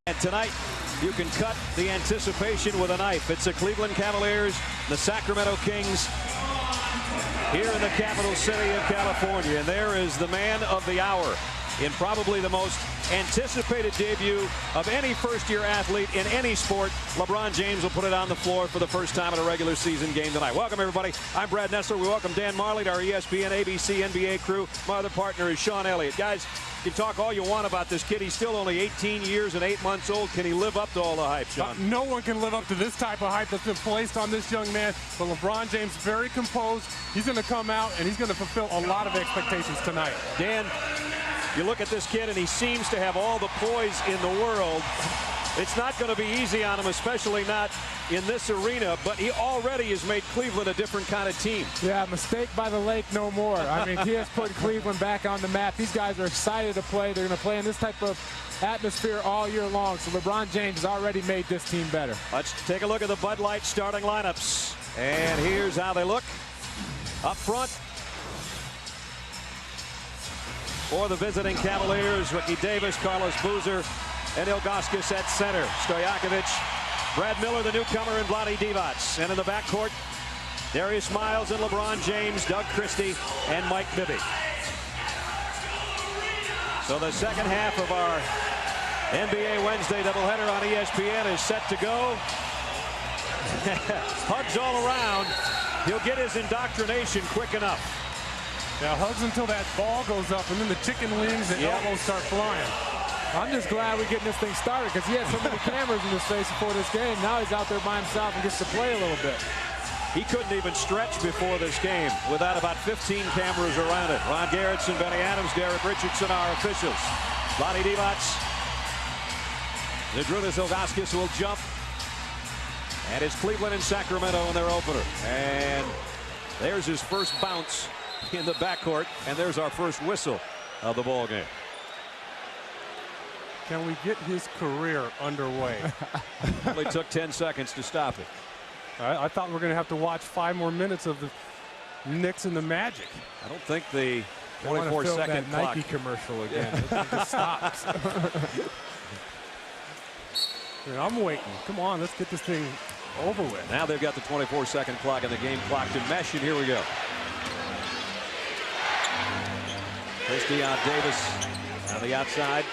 And tonight, you can cut the anticipation with a knife. It's the Cleveland Cavaliers, the Sacramento Kings, here in the capital city of California. And there is the man of the hour in probably the most anticipated debut of any first-year athlete in any sport. LeBron James will put it on the floor for the first time in a regular season game tonight. Welcome, everybody. I'm Brad Nessler. We welcome Dan Marley to our ESPN, ABC, NBA crew. My other partner is Sean Elliott. Guys, you talk all you want about this kid. He's still only 18 years and 8 months old. Can he live up to all the hype, Sean? No one can live up to this type of hype that's been placed on this young man. But LeBron James, very composed. He's going to come out, and he's going to fulfill a lot of expectations tonight. Dan, you look at this kid, and he seems to have all the poise in the world. It's not going to be easy on him, especially not in this arena, but he already has made Cleveland a different kind of team. Yeah, mistake by the lake, no more. I mean, he has put Cleveland back on the map. These guys are excited to play. They're going to play in this type of atmosphere all year long. So LeBron James has already made this team better. Let's take a look at the Bud Light starting lineups. And here's how they look. Up front, for the visiting Cavaliers, Ricky Davis, Carlos Boozer, and Ilgauskas at center. Stojakovic, Brad Miller, the newcomer, and Vlade Divac. And in the backcourt, Darius Miles and LeBron James, Doug Christie, and Mike Bibby. So the second half of our NBA Wednesday doubleheader on ESPN is set to go. Hugs all around. He'll get his indoctrination quick enough. Yeah, hugs until that ball goes up, and then the chicken wings and elbows start flying. I'm just glad we're getting this thing started because he had so many cameras in his face before this game. Now he's out there by himself and gets to play a little bit. He couldn't even stretch before this game without about 15 cameras around it. Ron Garrettson, Benny Adams, Derek Richardson are officials. Vlade Divac. Zydrunas Ilgauskas will jump. And it's Cleveland and Sacramento in their opener. And there's his first bounce in the backcourt. And there's our first whistle of the ball game. Can we get his career underway? Only took 10 seconds to stop it. I thought we were going to have to watch 5 more minutes of the Knicks and the Magic. I don't think the 24-second clock. Nike commercial again. It just stops. I'm waiting. Come on, let's get this thing over with. Now they've got the 24-second clock and the game clock to mesh, and here we go. Christie on Davis on the outside.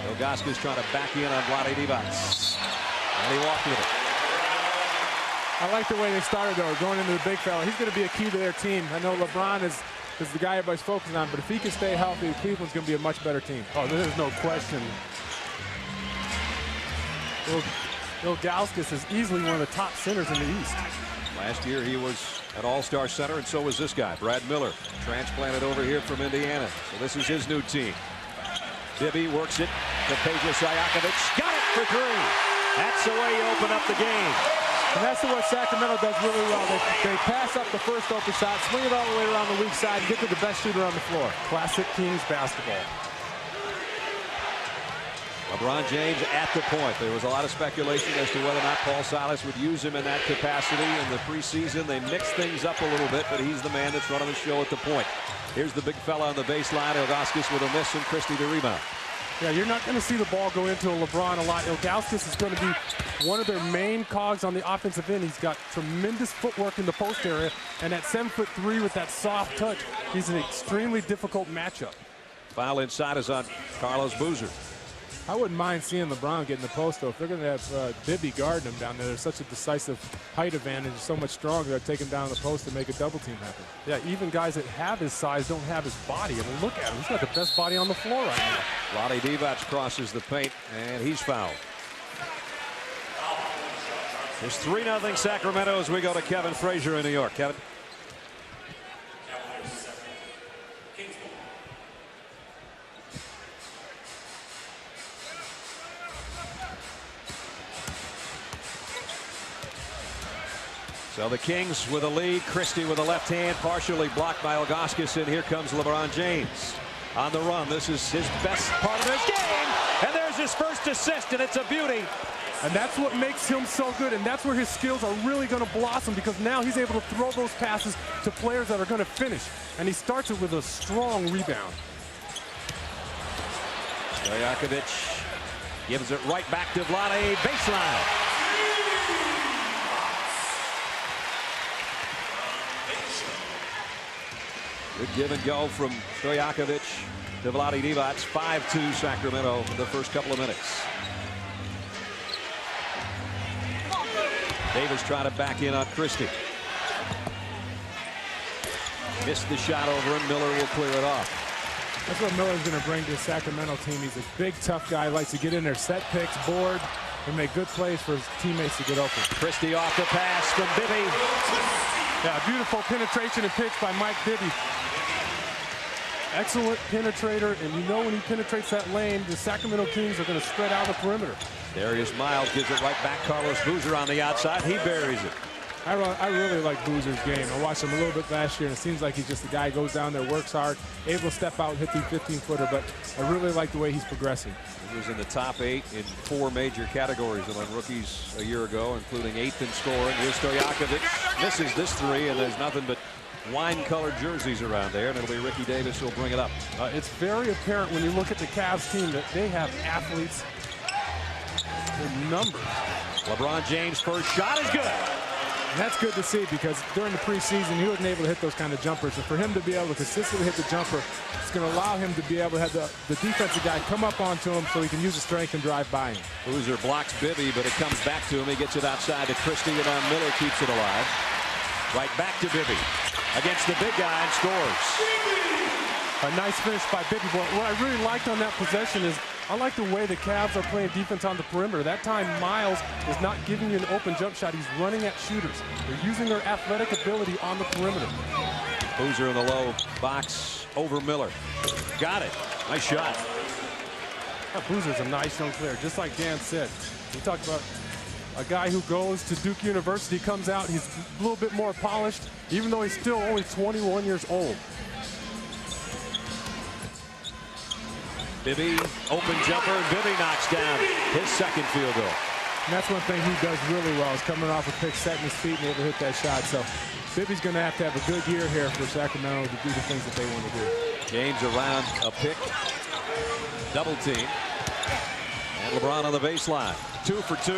Ilgauskas trying to back in on Vlade Divac. And he walked with it. I like the way they started, though, going into the big fella. He's going to be a key to their team. I know LeBron is the guy everybody's focusing on, but if he can stay healthy, Cleveland's going to be a much better team. Oh, there's no question. Ilgauskas is easily one of the top centers in the East. Last year he was an all-star center, and so was this guy, Brad Miller, transplanted over here from Indiana. So this is his new team. Bibby works it to Peja Stojakovic. Got it for three. That's the way you open up the game. And that's what Sacramento does really well. They pass up the first open shot, swing it all the way around the weak side, and get to the best shooter on the floor. Classic Kings basketball. LeBron James at the point. There was a lot of speculation as to whether or not Paul Silas would use him in that capacity. In the preseason, they mixed things up a little bit, but he's the man that's running the show at the point. Here's the big fella on the baseline, Ilgauskas with a miss, and Christie the rebound. Yeah, you're not going to see the ball go into LeBron a lot. Ilgauskas is going to be one of their main cogs on the offensive end. He's got tremendous footwork in the post area, and at 7'3" with that soft touch, he's an extremely difficult matchup. Foul inside is on Carlos Boozer. I wouldn't mind seeing LeBron get in the post, though. If they're going to have Bibby guarding him down there, there's such a decisive height advantage, so much stronger. They'll take him down the post and make a double team happen. Yeah, even guys that have his size don't have his body. I mean, look at him. He's got the best body on the floor right now. Vlade Divac crosses the paint, and he's fouled. It's 3-0 Sacramento as we go to Kevin Frazier in New York. Kevin. So the Kings with a lead. Christie with a left hand, partially blocked by Ilgauskas, and here comes LeBron James on the run. This is his best part of his game, and there's his first assist, and it's a beauty. And that's what makes him so good, and that's where his skills are really going to blossom, because now he's able to throw those passes to players that are going to finish, and he starts it with a strong rebound. Stojakovic gives it right back to Vlade, baseline. Good give and go from Stojakovic to Vlade Divac. 5-2 Sacramento in the first couple of minutes. Davis trying to back in on Christie. Missed the shot over him. Miller will clear it off. That's what Miller's going to bring to the Sacramento team. He's a big, tough guy. Likes to get in there, set picks, board, and make good plays for his teammates to get open. Christie off the pass from Bibby. Yeah, beautiful penetration and pitch by Mike Bibby. Excellent penetrator, and you know when he penetrates that lane, the Sacramento Kings are going to spread out the perimeter. Darius Miles gives it right back. Carlos Boozer on the outside. He buries it. I really like Boozer's game. I watched him a little bit last year, and it seems like he's just a guy who goes down there, works hard, able to step out, hit the 15-footer, but I really like the way he's progressing. He was in the top 8 in 4 major categories among rookies a year ago, including 8th in scoring. Here's Stojakovic. Misses this 3, and there's nothing but wine-colored jerseys around there, and it'll be Ricky Davis who'll bring it up. It's very apparent when you look at the Cavs team that they have athletes in numbers. LeBron James' first shot is good. And that's good to see because during the preseason, he wasn't able to hit those kind of jumpers. And for him to be able to consistently hit the jumper, it's going to allow him to be able to have the defensive guy come up onto him so he can use his strength and drive by him. Boozer blocks Bibby, but it comes back to him. He gets it outside to Christie, and now Miller keeps it alive. Right back to Bibby against the big guy and scores. A nice finish by Bibby. What I really liked on that possession is I like the way the Cavs are playing defense on the perimeter. That time Miles is not giving you an open jump shot. He's running at shooters. They're using their athletic ability on the perimeter. Boozer in the low box over Miller. Got it. Nice shot. Boozer's a nice young player, just like Dan said. We talked about a guy who goes to Duke University, comes out, he's a little bit more polished, even though he's still only 21 years old. Bibby, open jumper, and Bibby knocks down his second field goal. And that's one thing he does really well is coming off a pick, setting his feet, and able to hit that shot. So Bibby's going to have a good year here for Sacramento to do the things that they want to do. James around a pick, double team, and LeBron on the baseline. 2 for 2.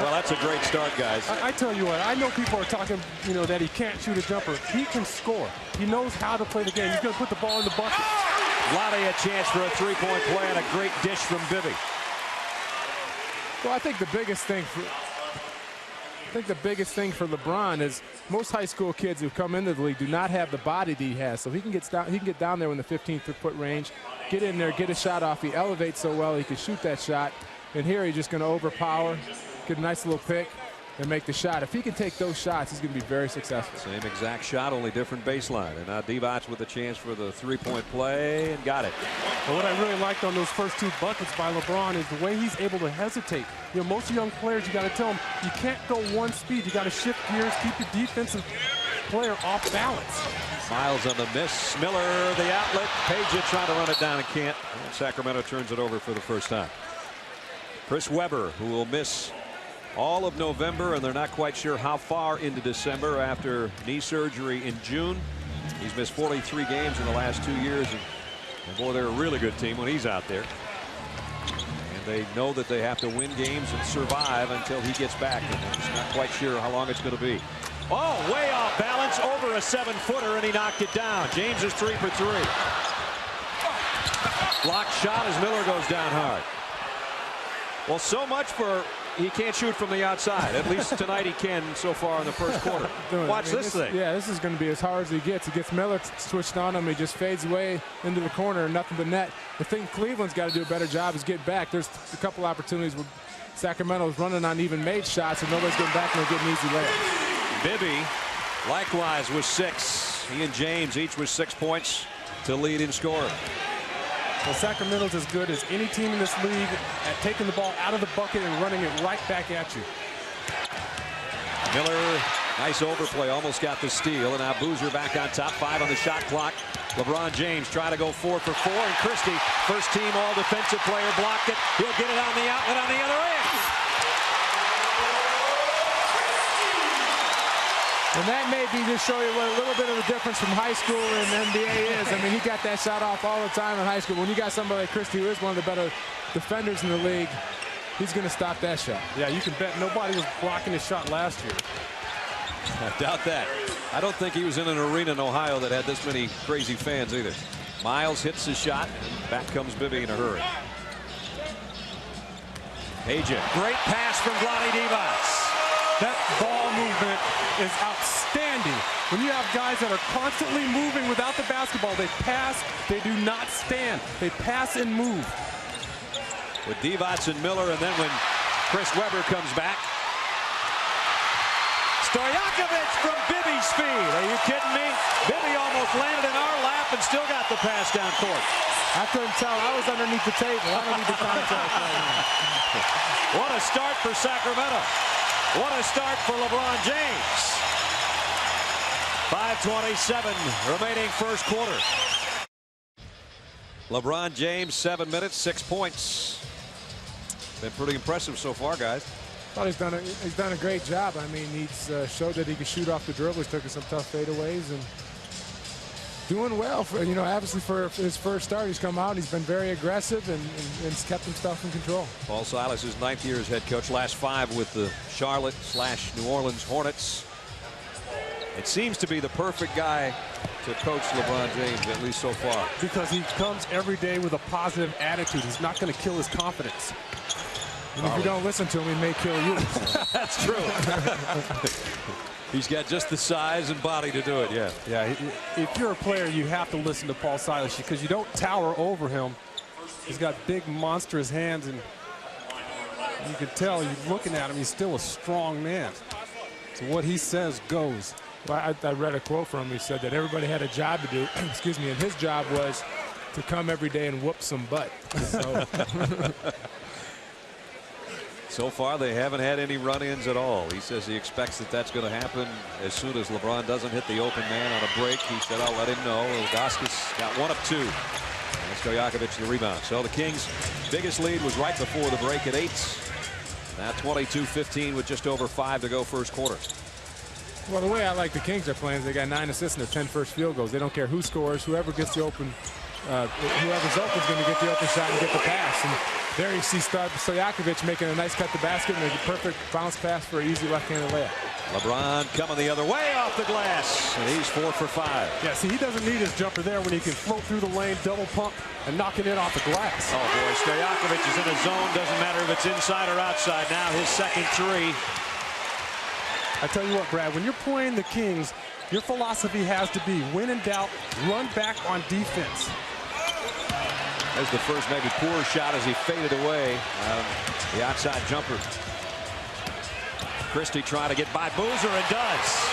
Well, that's a great start, guys. I tell you what, I know people are talking, that he can't shoot a jumper. He can score. He knows how to play the game. He's going to put the ball in the bucket. Vlade a chance for a 3-point play and a great dish from Bibby. Well, I think the biggest thing for LeBron is most high school kids who come into the league do not have the body that he has. So he can get down there in the 15-foot range, get in there, get a shot off. He elevates so well he can shoot that shot. And here he's just going to overpower, get a nice little pick, and make the shot. If he can take those shots, he's going to be very successful. Same exact shot, only different baseline. And now Divac with a chance for the 3-point play and got it. But what I really liked on those first 2 buckets by LeBron is the way he's able to hesitate. Most young players, you got to tell them, you can't go one speed. You got to shift gears, keep your defensive player off balance. Miles on the miss. Miller, the outlet. Page trying to run it down and can't. And Sacramento turns it over for the first time. Chris Webber, who will miss all of November, and they're not quite sure how far into December after knee surgery in June. He's missed 43 games in the last 2 years, and boy, they're a really good team when he's out there. And they know that they have to win games and survive until he gets back, and they're just not quite sure how long it's going to be. Oh, way off balance over a 7-footer, and he knocked it down. James is 3 for 3. Blocked shot as Miller goes down hard. Well, so much for he can't shoot from the outside. At least tonight he can so far in the first quarter. Watch this thing. Yeah, this is going to be as hard as he gets. He gets Miller switched on him. He just fades away into the corner, nothing but net. The thing Cleveland's got to do a better job is get back. There's a couple opportunities where Sacramento's running on even made shots, and nobody's getting back and they're getting easy layups. Bibby, likewise, with 6. He and James each with 6 points to lead in scoring. Well, Sacramento's as good as any team in this league at taking the ball out of the bucket and running it right back at you. Miller, nice overplay, almost got the steal, and now Boozer back on top. 5 on the shot clock. LeBron James trying to go 4 for 4, and Christie, first team all defensive player, blocked it. He'll get it on the outlet on the other end. And that may be just show you what a little bit of a difference from high school and NBA is. I mean, he got that shot off all the time in high school. When you got somebody like Christie, who is one of the better defenders in the league, he's going to stop that shot. Yeah, you can bet nobody was blocking his shot last year. I doubt that. I don't think he was in an arena in Ohio that had this many crazy fans either. Miles hits his shot, and back comes Bibby in a hurry. Peja, great pass from Vlade Divac. That ball movement is outstanding. When you have guys that are constantly moving without the basketball, they pass, they do not stand. They pass and move. With Divac and Miller, and then when Chris Webber comes back. Stojakovic from Bibby's feed. Are you kidding me? Bibby almost landed in our lap and still got the pass down court. I couldn't tell. I was underneath the table. I don't need the contact right now. What a start for Sacramento. What a start for LeBron James. 5:27 remaining first quarter. LeBron James, 7 minutes, 6 points. Been pretty impressive so far, guys. Well, he's done a great job. I mean, he's showed that he can shoot off the dribble. He's taken some tough fadeaways and doing well. For, you know, obviously for his first start, he's come out and he's been very aggressive and kept himself in control. Paul Silas is 9th year as head coach, last 5 with the Charlotte/New Orleans Hornets. It seems to be the perfect guy to coach LeBron James, at least so far. Because he comes every day with a positive attitude. He's not going to kill his confidence. And if you don't listen to him, he may kill you. That's true. He's got just the size and body to do it, yeah. Yeah, if you're a player, you have to listen to Paul Silas because you don't tower over him. He's got big, monstrous hands, and you can tell, you're looking at him, he's still a strong man. So what he says goes. Well, I read a quote from him. He said that everybody had a job to do, excuse me, and his job was to come every day and whoop some butt. So. So far, they haven't had any run-ins at all. He says he expects that that's going to happen as soon as LeBron doesn't hit the open man on a break. He said, I'll let him know. Ilgauskas got 1 of 2. And Stojakovic the rebound. So the Kings' biggest lead was right before the break at 8. Now 22-15 with just over 5 to go first quarter. Well, the way I like the Kings are playing is they got 9 assists and their 10 first field goals. They don't care who scores. Whoever gets the open, whoever's open is going to get the open shot and get the pass. And there you see Stojakovic making a nice cut to basket and a perfect bounce pass for an easy left-handed layup. LeBron coming the other way off the glass, and he's 4 for 5. Yeah, see, he doesn't need his jumper there when he can float through the lane, double pump, and knock it in off the glass. Oh, boy, Stojakovic is in a zone. Doesn't matter if it's inside or outside. Now his second 3. I tell you what, Brad, when you're playing the Kings, your philosophy has to be, when in doubt, run back on defense. There's the first maybe poor shot as he faded away. The outside jumper. Christie trying to get by Boozer and does.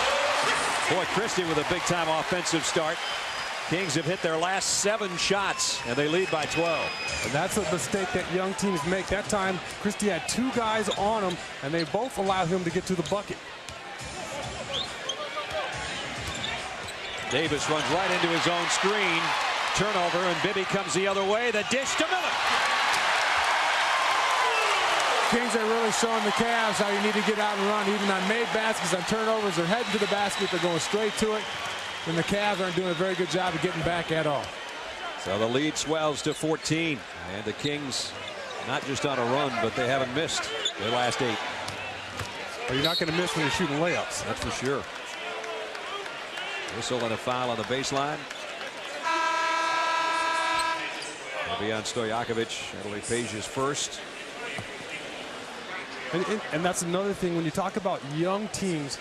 Boy, Christie with a big-time offensive start. Kings have hit their last 7 shots, and they lead by 12. And that's a mistake that young teams make. That time, Christie had 2 guys on him, and they both allowed him to get to the bucket. Davis runs right into his own screen. Turnover, and Bibby comes the other way. The dish to Miller. Kings are really showing the Cavs how you need to get out and run. Even on made baskets, on turnovers, they're heading to the basket. They're going straight to it. And the Cavs aren't doing a very good job of getting back at all. So the lead swells to 14. And the Kings not just on a run, but they haven't missed their last 8. Well, you're not going to miss when you're shooting layups. That's for sure. Whistle and a foul on the baseline. It'll be on Stojakovic. That'll be Peja's first. And that's another thing when you talk about young teams.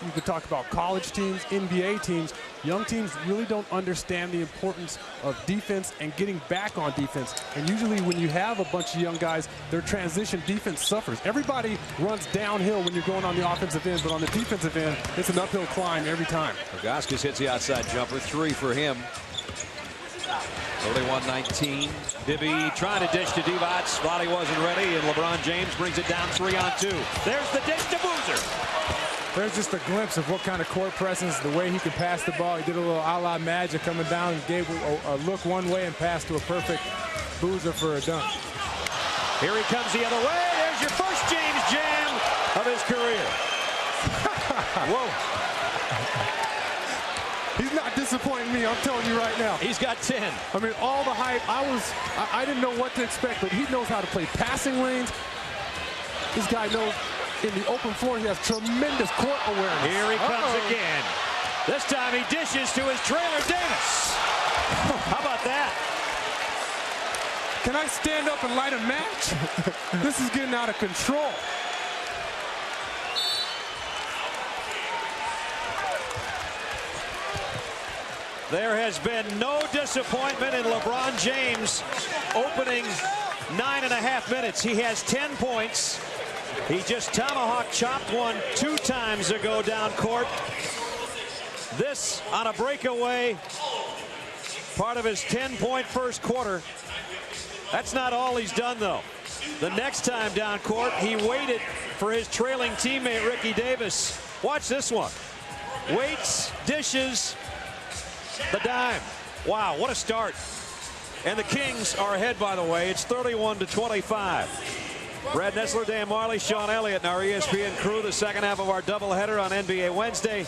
You could talk about college teams, NBA teams. Young teams really don't understand the importance of defense and getting back on defense. And usually when you have a bunch of young guys, their transition defense suffers. Everybody runs downhill when you're going on the offensive end, but on the defensive end, it's an uphill climb every time. Ilgauskas hits the outside jumper. 3 for him. 31-19. Bibby trying to dish to Divac. Vlade wasn't ready, and LeBron James brings it down 3-on-2. There's the dish to Boozer. There's just a glimpse of what kind of court presence, the way he can pass the ball. He did a little a la Magic coming down and gave a look one way and passed to a perfect Boozer for a dunk. Here he comes the other way. There's your first James jam of his career. Whoa. He's not disappointing me, I'm telling you right now. He's got 10. I mean, all the hype, I didn't know what to expect, but he knows how to play passing lanes. This guy knows in the open floor, he has tremendous court awareness. Here he comes again. This time he dishes to his trailer, Davis. How about that? Can I stand up and light a match? This is getting out of control. There has been no disappointment in LeBron James opening 9.5 minutes. He has 10 points. He just tomahawk chopped one 2 times ago down court. This on a breakaway, part of his 10-point first quarter. That's not all he's done, though. The next time down court, he waited for his trailing teammate, Ricky Davis. Watch this one. Waits, dishes, the dime. Wow, what a start. And the Kings are ahead, by the way. It's 31-25. Brad Nessler, Dan Marley, Sean Elliott, and our ESPN crew. The second half of our doubleheader on NBA Wednesday.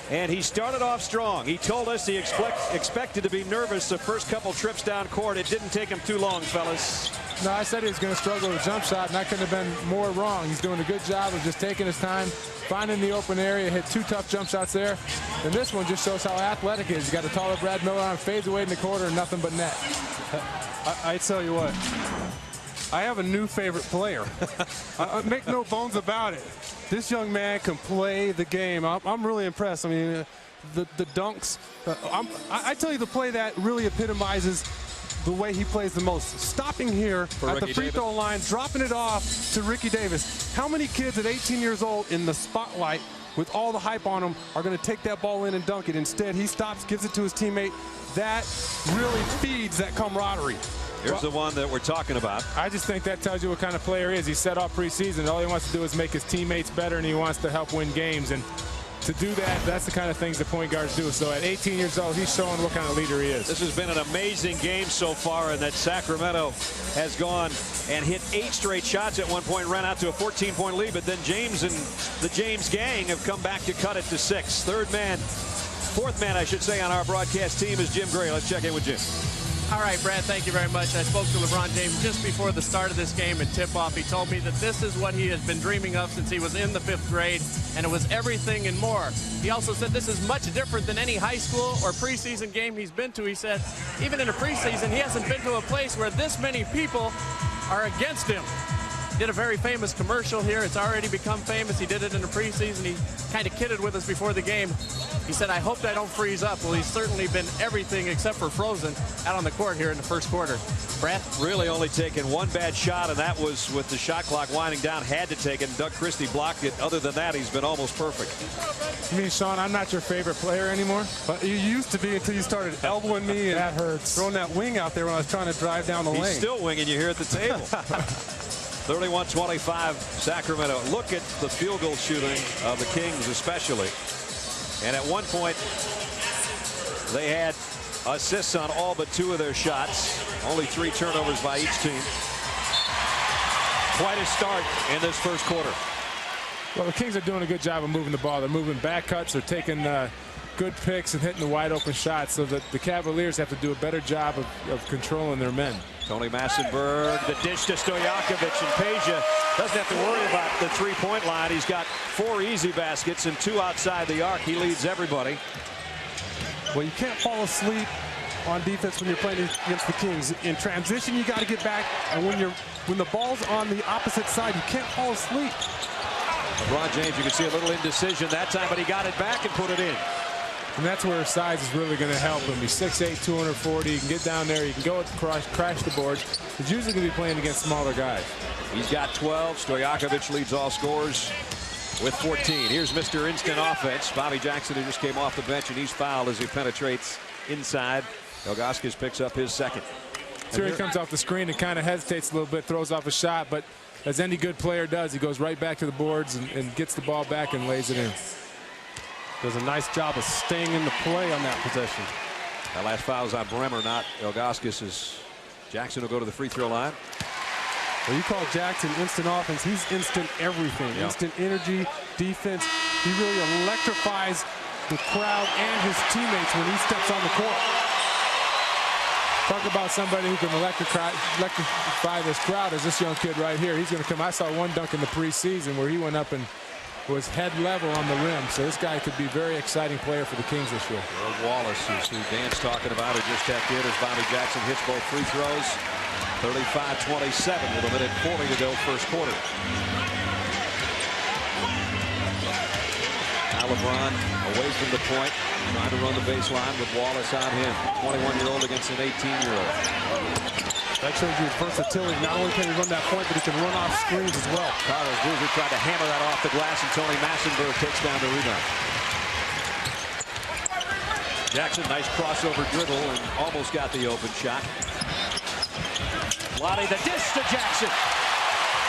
And he started off strong. He told us he expected to be nervous the first couple trips down court. It didn't take him too long, fellas. No, I said he was going to struggle with a jump shot, and I couldn't have been more wrong. He's doing a good job of just taking his time, finding the open area, hit 2 tough jump shots there. And this one just shows how athletic he is. He's got a taller Brad Miller on, fades away in the corner, and nothing but net. I tell you what, I have a new favorite player. I make no bones about it. This young man can play the game. I'm really impressed. I mean, the dunks. I tell you, the play that really epitomizes the way he plays the most. Stopping here at the free throw line, dropping it off to Ricky Davis. How many kids at 18 years old in the spotlight with all the hype on him are going to take that ball in and dunk it? Instead, he stops, gives it to his teammate. That really feeds that camaraderie. Here's the one that we're talking about. I just think that tells you what kind of player he is. He's set off preseason. All he wants to do is make his teammates better, and he wants to help win games. And to do that, that's the kind of things the point guards do. So at 18 years old, he's showing what kind of leader he is. This has been an amazing game so far, and that Sacramento has gone and hit 8 straight shots at one point, ran out to a 14-point lead. But then James and the James gang have come back to cut it to 6. Fourth man, I should say, on our broadcast team is Jim Gray. Let's check in with Jim. All right, Brad, thank you very much. I spoke to LeBron James just before the start of this game and tip-off. He told me that this is what he has been dreaming of since he was in the 5th grade, and it was everything and more. He also said this is much different than any high school or preseason game he's been to. He said even in a preseason, he hasn't been to a place where this many people are against him. Did a very famous commercial here. It's already become famous. He did it in the preseason. He kind of kidded with us before the game. He said, I hope I don't freeze up. Well, he's certainly been everything except for frozen out on the court here in the first quarter. Brad? Really only taken one bad shot, and that was with the shot clock winding down. Had to take it, and Doug Christie blocked it. Other than that, he's been almost perfect. You mean, Sean, I'm not your favorite player anymore? But you used to be until you started elbowing me and that hurts. Throwing that wing out there when I was trying to drive down the lane. He's still winging you here at the table. 31-25 Sacramento. Look at the field goal shooting of the Kings especially. And at one point, they had assists on all but 2 of their shots. Only 3 turnovers by each team. Quite a start in this first quarter. Well, the Kings are doing a good job of moving the ball. They're moving back cuts. They're taking good picks and hitting the wide open shots, so that the Cavaliers have to do a better job of controlling their men. Tony Massenberg, the dish to Stojakovic, and Peja doesn't have to worry about the 3-point line. He's got 4 easy baskets and 2 outside the arc. He leads everybody. Well, you can't fall asleep on defense when you're playing against the Kings. In transition, you got to get back, and when the ball's on the opposite side, you can't fall asleep. LeBron James, you can see a little indecision that time, but he got it back and put it in. And that's where his size is really going to help him. He's 6'8", 240. You can get down there. You can go crash the boards. He's usually going to be playing against smaller guys. He's got 12. Stojakovic leads all scorers with 14. Here's Mr. Instant Offense. Bobby Jackson, who just came off the bench, and he's fouled as he penetrates inside. Ilgauskas picks up his second. So here he comes off the screen and kind of hesitates a little bit, throws off a shot, but as any good player does, he goes right back to the boards and gets the ball back and lays it in. Does a nice job of staying in the play on that possession. That last foul is on Bremer, not Ilgauskas, as Jackson will go to the free throw line. Well, you call Jackson instant offense. He's instant everything. Yep. Instant energy, defense. He really electrifies the crowd and his teammates when he steps on the court. Talk about somebody who can electrify this crowd is this young kid right here. He's going to come. I saw one dunk in the preseason where he went up and was head level on the rim. So this guy could be a very exciting player for the Kings this year. Earl Wallace is who Dan's talking about, who just tapped in as Bobby Jackson hits both free throws. 35-27 with a minute 40 to go first quarter. Now LeBron away from the point, trying to run the baseline with Wallace on him. 21-year-old against an 18-year-old. That shows you his versatility. Not only can he run that point, but he can run off screens as well. Carlos Boozer tried to hammer that off the glass, and Tony Massenberg takes down the rebound. Jackson, nice crossover dribble, and almost got the open shot. Lottie the dish to Jackson.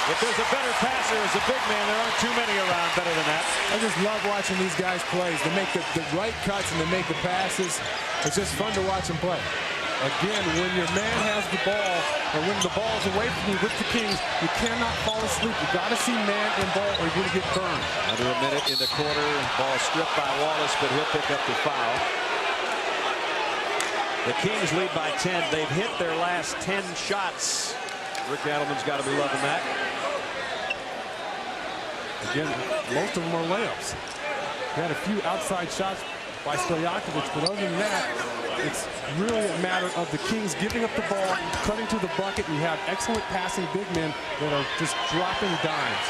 If there's a better passer as a big man, there aren't too many around better than that. I just love watching these guys play. They make the right cuts and they make the passes. It's just fun to watch them play. Again, when your man has the ball, or when the ball's away from you with the Kings, you cannot fall asleep. You got to see man and ball, or you're going to get burned. Under a minute in the quarter, ball stripped by Wallace, but he'll pick up the foul. The Kings lead by 10. They've hit their last 10 shots. Rick Adelman's got to be loving that. Again, most of them are layups. He had a few outside shots by Stojakovic, but other than that, it's really a matter of the Kings giving up the ball, cutting to the bucket, and you have excellent passing big men that are just dropping dimes.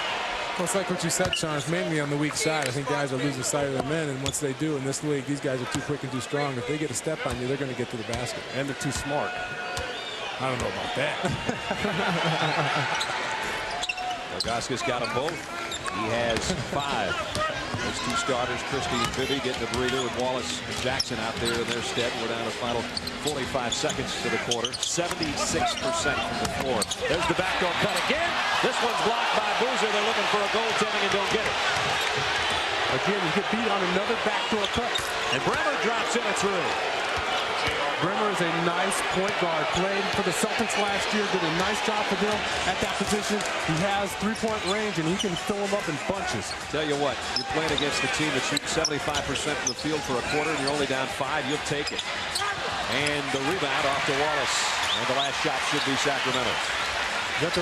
Well, it's like what you said, Sean. It's mainly on the weak side. I think guys are losing sight of their men, and once they do in this league, these guys are too quick and too strong. If they get a step on you, they're going to get to the basket. And they're too smart. I don't know about that. Ilgauskas got them both. He has 5. Those two starters, Christie and Bibby, getting a breather with Wallace and Jackson out there in their stead. We're down to final 45 seconds to the quarter. 76% from the floor. There's the backdoor cut again. This one's blocked by Boozer. They're looking for a goaltending and don't get it. Again, you get beat on another backdoor cut. And Bremer drops in a through. Bremer is a nice point guard. Played for the Celtics last year. Did a nice job for them at that position. He has three-point range, and he can fill them up in bunches. Tell you what, you're playing against a team that shoots 75% from the field for a quarter, and you're only down 5. You'll take it. And the rebound off to Wallace. And the last shot should be Sacramento. That's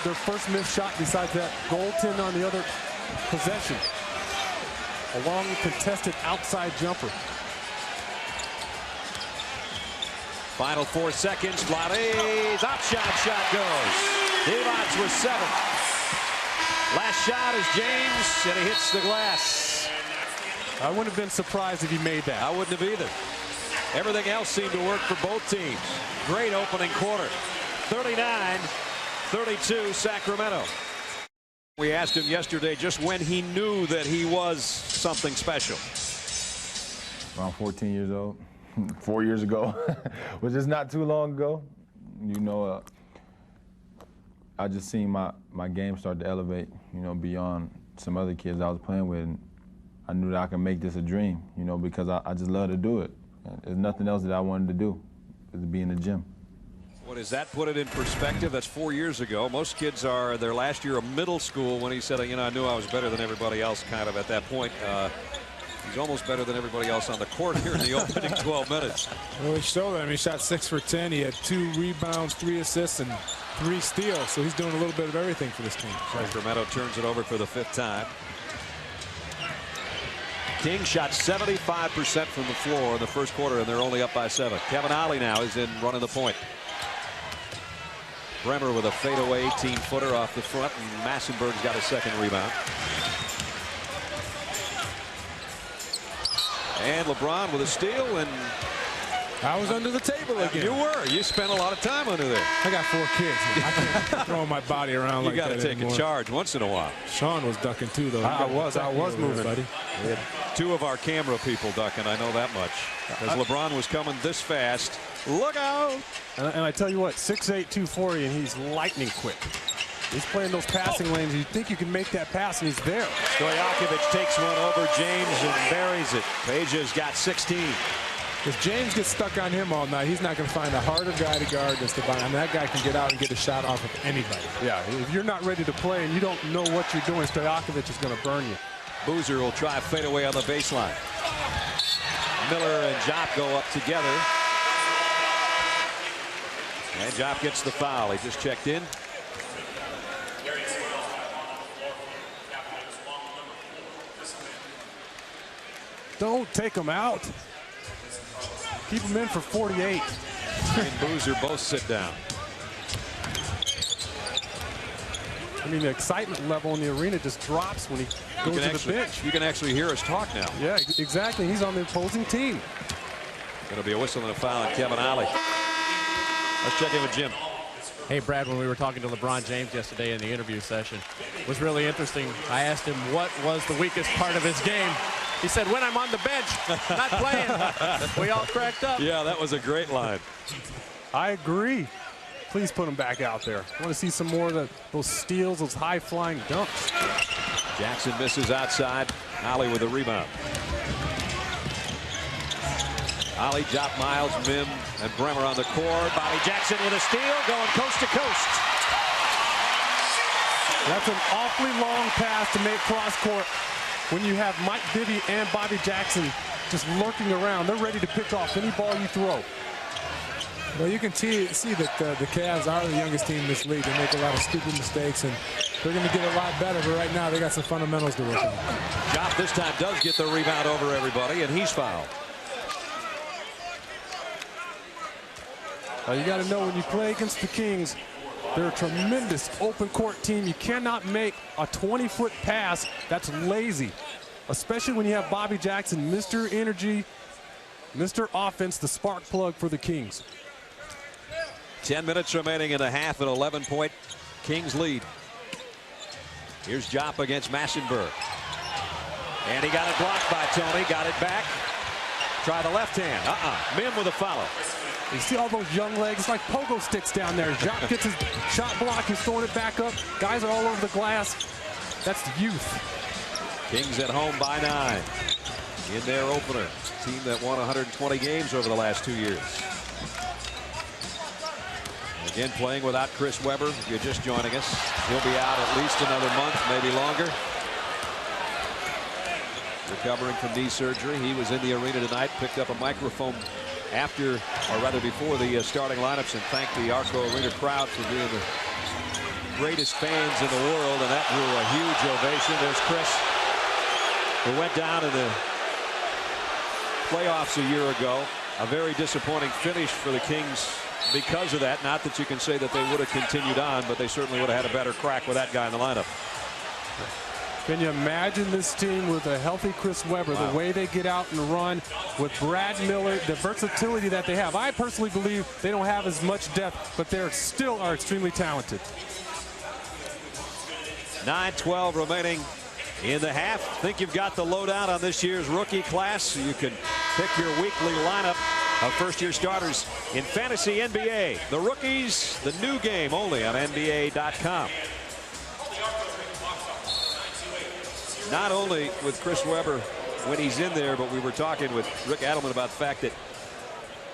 their first missed shot besides that goaltend on the other possession. A long contested outside jumper. Final 4 seconds. Vlade's shot goes. Divac with 7. Last shot is James, and he hits the glass. I wouldn't have been surprised if he made that. I wouldn't have either. Everything else seemed to work for both teams. Great opening quarter. 39-32 Sacramento. We asked him yesterday just when he knew that he was something special. Around 14 years old. 4 years ago, which is not too long ago. You know, I just seen my game start to elevate, you know, beyond some other kids I was playing with. And I knew that I could make this a dream, you know, because I just love to do it. There's nothing else that I wanted to do, is to be in the gym. What does that put it in perspective? That's 4 years ago. Most kids are their last year of middle school when he said, you know, I knew I was better than everybody else kind of at that point. He's almost better than everybody else on the court here in the opening 12 minutes. Well, he showed that. I mean, he shot 6 for 10. He had 2 rebounds, 3 assists, and 3 steals. So he's doing a little bit of everything for this team. Sacramento turns it over for the 5th time. Kings shot 75% from the floor in the first quarter, and they're only up by 7. Kevin Ollie now is in running the point. Bremer with a fadeaway 18-footer off the front, and Massenberg's got a second rebound. And LeBron with a steal, and I was under the table again. You were. You spent a lot of time under there. I got 4 kids. I can't throw my body around like that. You got to take anymore. a charge once in a while. Sean was ducking too, though. I was moving, buddy. We had 2 of our camera people ducking. I know that much. Because LeBron was coming this fast. Look out! And I tell you what, 6'8", 240, and he's lightning quick. He's playing those passing lanes. You think you can make that pass, and he's there. Stojakovic takes one over James and buries it. Peja's got 16. If James gets stuck on him all night, he's not going to find a harder guy to guard than Stevan. I mean, that guy can get out and get a shot off of anybody. Yeah, if you're not ready to play and you don't know what you're doing, Stojakovic is going to burn you. Boozer will try a fadeaway on the baseline. Miller and Jop go up together. And Jop gets the foul. He just checked in. Don't take him out. Keep him in for 48. And Boozer both sit down. I mean, the excitement level in the arena just drops when he goes to the bench. You can actually hear us talk now. Yeah, exactly. He's on the opposing team. Going to be a whistle and a foul on Kevin Ollie. Let's check in with Jim. Hey, Brad, when we were talking to LeBron James yesterday in the interview session, it was really interesting. I asked him what was the weakest part of his game. He said, when I'm on the bench, not playing. We all cracked up. Yeah, that was a great line. I agree. Please put him back out there. I want to see some more of those steals, those high-flying dunks. Jackson misses outside. Ollie with a rebound. Ollie, Jop, Miles, Mim, and Bremer on the court. Bobby Jackson with a steal, going coast to coast. That's an awfully long pass to make cross-court when you have Mike Bibby and Bobby Jackson just lurking around. They're ready to pick off any ball you throw. Well, you can see that the Cavs are the youngest team in this league. They make a lot of stupid mistakes, and they're going to get a lot better. But right now, they got some fundamentals to work on. Jop this time does get the rebound over everybody, and he's fouled. You got to know when you play against the Kings, they're a tremendous open court team. You cannot make a 20-foot pass that's lazy, especially when you have Bobby Jackson, Mr. Energy, Mr. Offense, the spark plug for the Kings. 10 minutes remaining in the half, an 11-point Kings lead. Here's Jop against Massenberg. And he got it blocked by Tony. Got it back. Try the left hand. Mim with a follow. You see all those young legs, like pogo sticks down there. Jop gets his shot block. He's throwing it back up. Guys are all over the glass. That's the youth. Kings at home by 9 in their opener. Team that won 120 games over the last 2 years. Again, playing without Chris Webber. If you're just joining us, he'll be out at least another month, maybe longer. Recovering from knee surgery. He was in the arena tonight, picked up a microphone after, or rather before, the starting lineups, and thanked the Arco Arena crowd for being the greatest fans in the world, and that drew a huge ovation. There's Chris, who went down in the playoffs a year ago. A very disappointing finish for the Kings because of that. Not that you can say that they would have continued on, but they certainly would have had a better crack with that guy in the lineup. Can you imagine this team with a healthy Chris Webber, the way they get out and run with Brad Miller, the versatility that they have? I personally believe they don't have as much depth, but they still are extremely talented. 9:12 remaining in the half. Think you've got the lowdown on this year's rookie class. You can pick your weekly lineup of first-year starters in Fantasy NBA. The rookies, the new game only on NBA.com. Not only with Chris Webber when he's in there, but we were talking with Rick Adelman about the fact that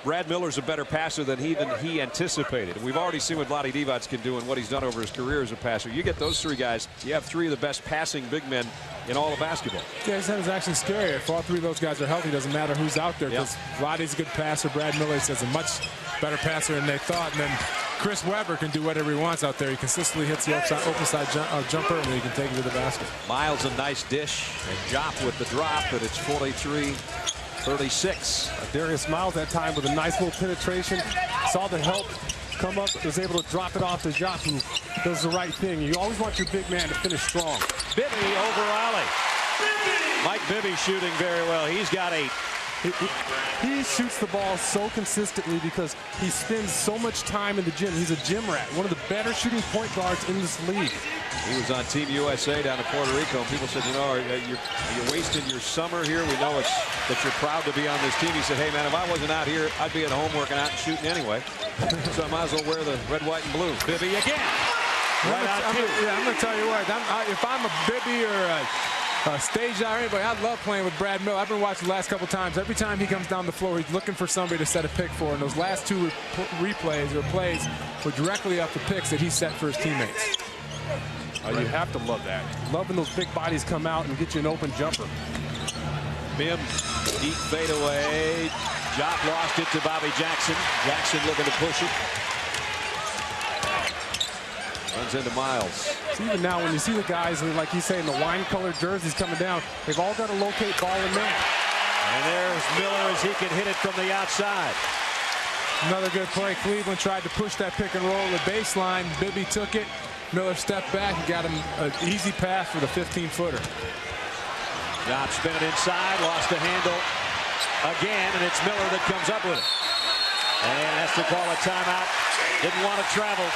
Brad Miller's a better passer than even he anticipated. And we've already seen what Vlade Divac can do and what he's done over his career as a passer. You get those three guys, you have three of the best passing big men in all of basketball. Yeah, he said it's actually scary. If all three of those guys are healthy, it doesn't matter who's out there, because Vlade's a good passer. Brad Miller is a much better passer than they thought. And then Chris Webber can do whatever he wants out there. He consistently hits the open side jumper, and then he can take it to the basket. Miles a nice dish, and Jop with the drop, but it's 43-36. Darius Miles that time with a nice little penetration. Saw the help come up, was able to drop it off to Jop, who does the right thing. You always want your big man to finish strong. Bibby over Ollie. Mike Bibby shooting very well. He's got 8. He shoots the ball so consistently because he spends so much time in the gym. He's a gym rat, one of the better shooting point guards in this league. He was on Team USA down in Puerto Rico, and people said, you know, are you wasting your summer here? We know that you're proud to be on this team. He said, hey, man, if I wasn't out here, I'd be at home working out and shooting anyway. So I might as well wear the red, white, and blue. Bibby again. I'm going to tell you what, if I'm a Bibby or a Stage out or anybody. I love playing with Brad Miller. I've been watching the last couple times. Every time he comes down the floor, he's looking for somebody to set a pick for. And those last two replays or plays were directly off the picks that he set for his teammates. Oh, you have to love that. Loving those big bodies come out and get you an open jumper. Mim, deep fadeaway. Jop lost it to Bobby Jackson. Jackson looking to push it. Runs into Miles. So even now, when you see the guys, like you say, in the wine-colored jerseys coming down, they've all got to locate ball and man. And there's Miller as he can hit it from the outside. Another good play. Cleveland tried to push that pick and roll at the baseline. Bibby took it. Miller stepped back and got him an easy pass for the 15-footer. Job spinning inside, lost the handle again, and it's Miller that comes up with it. And has to call a timeout. Didn't want to travel.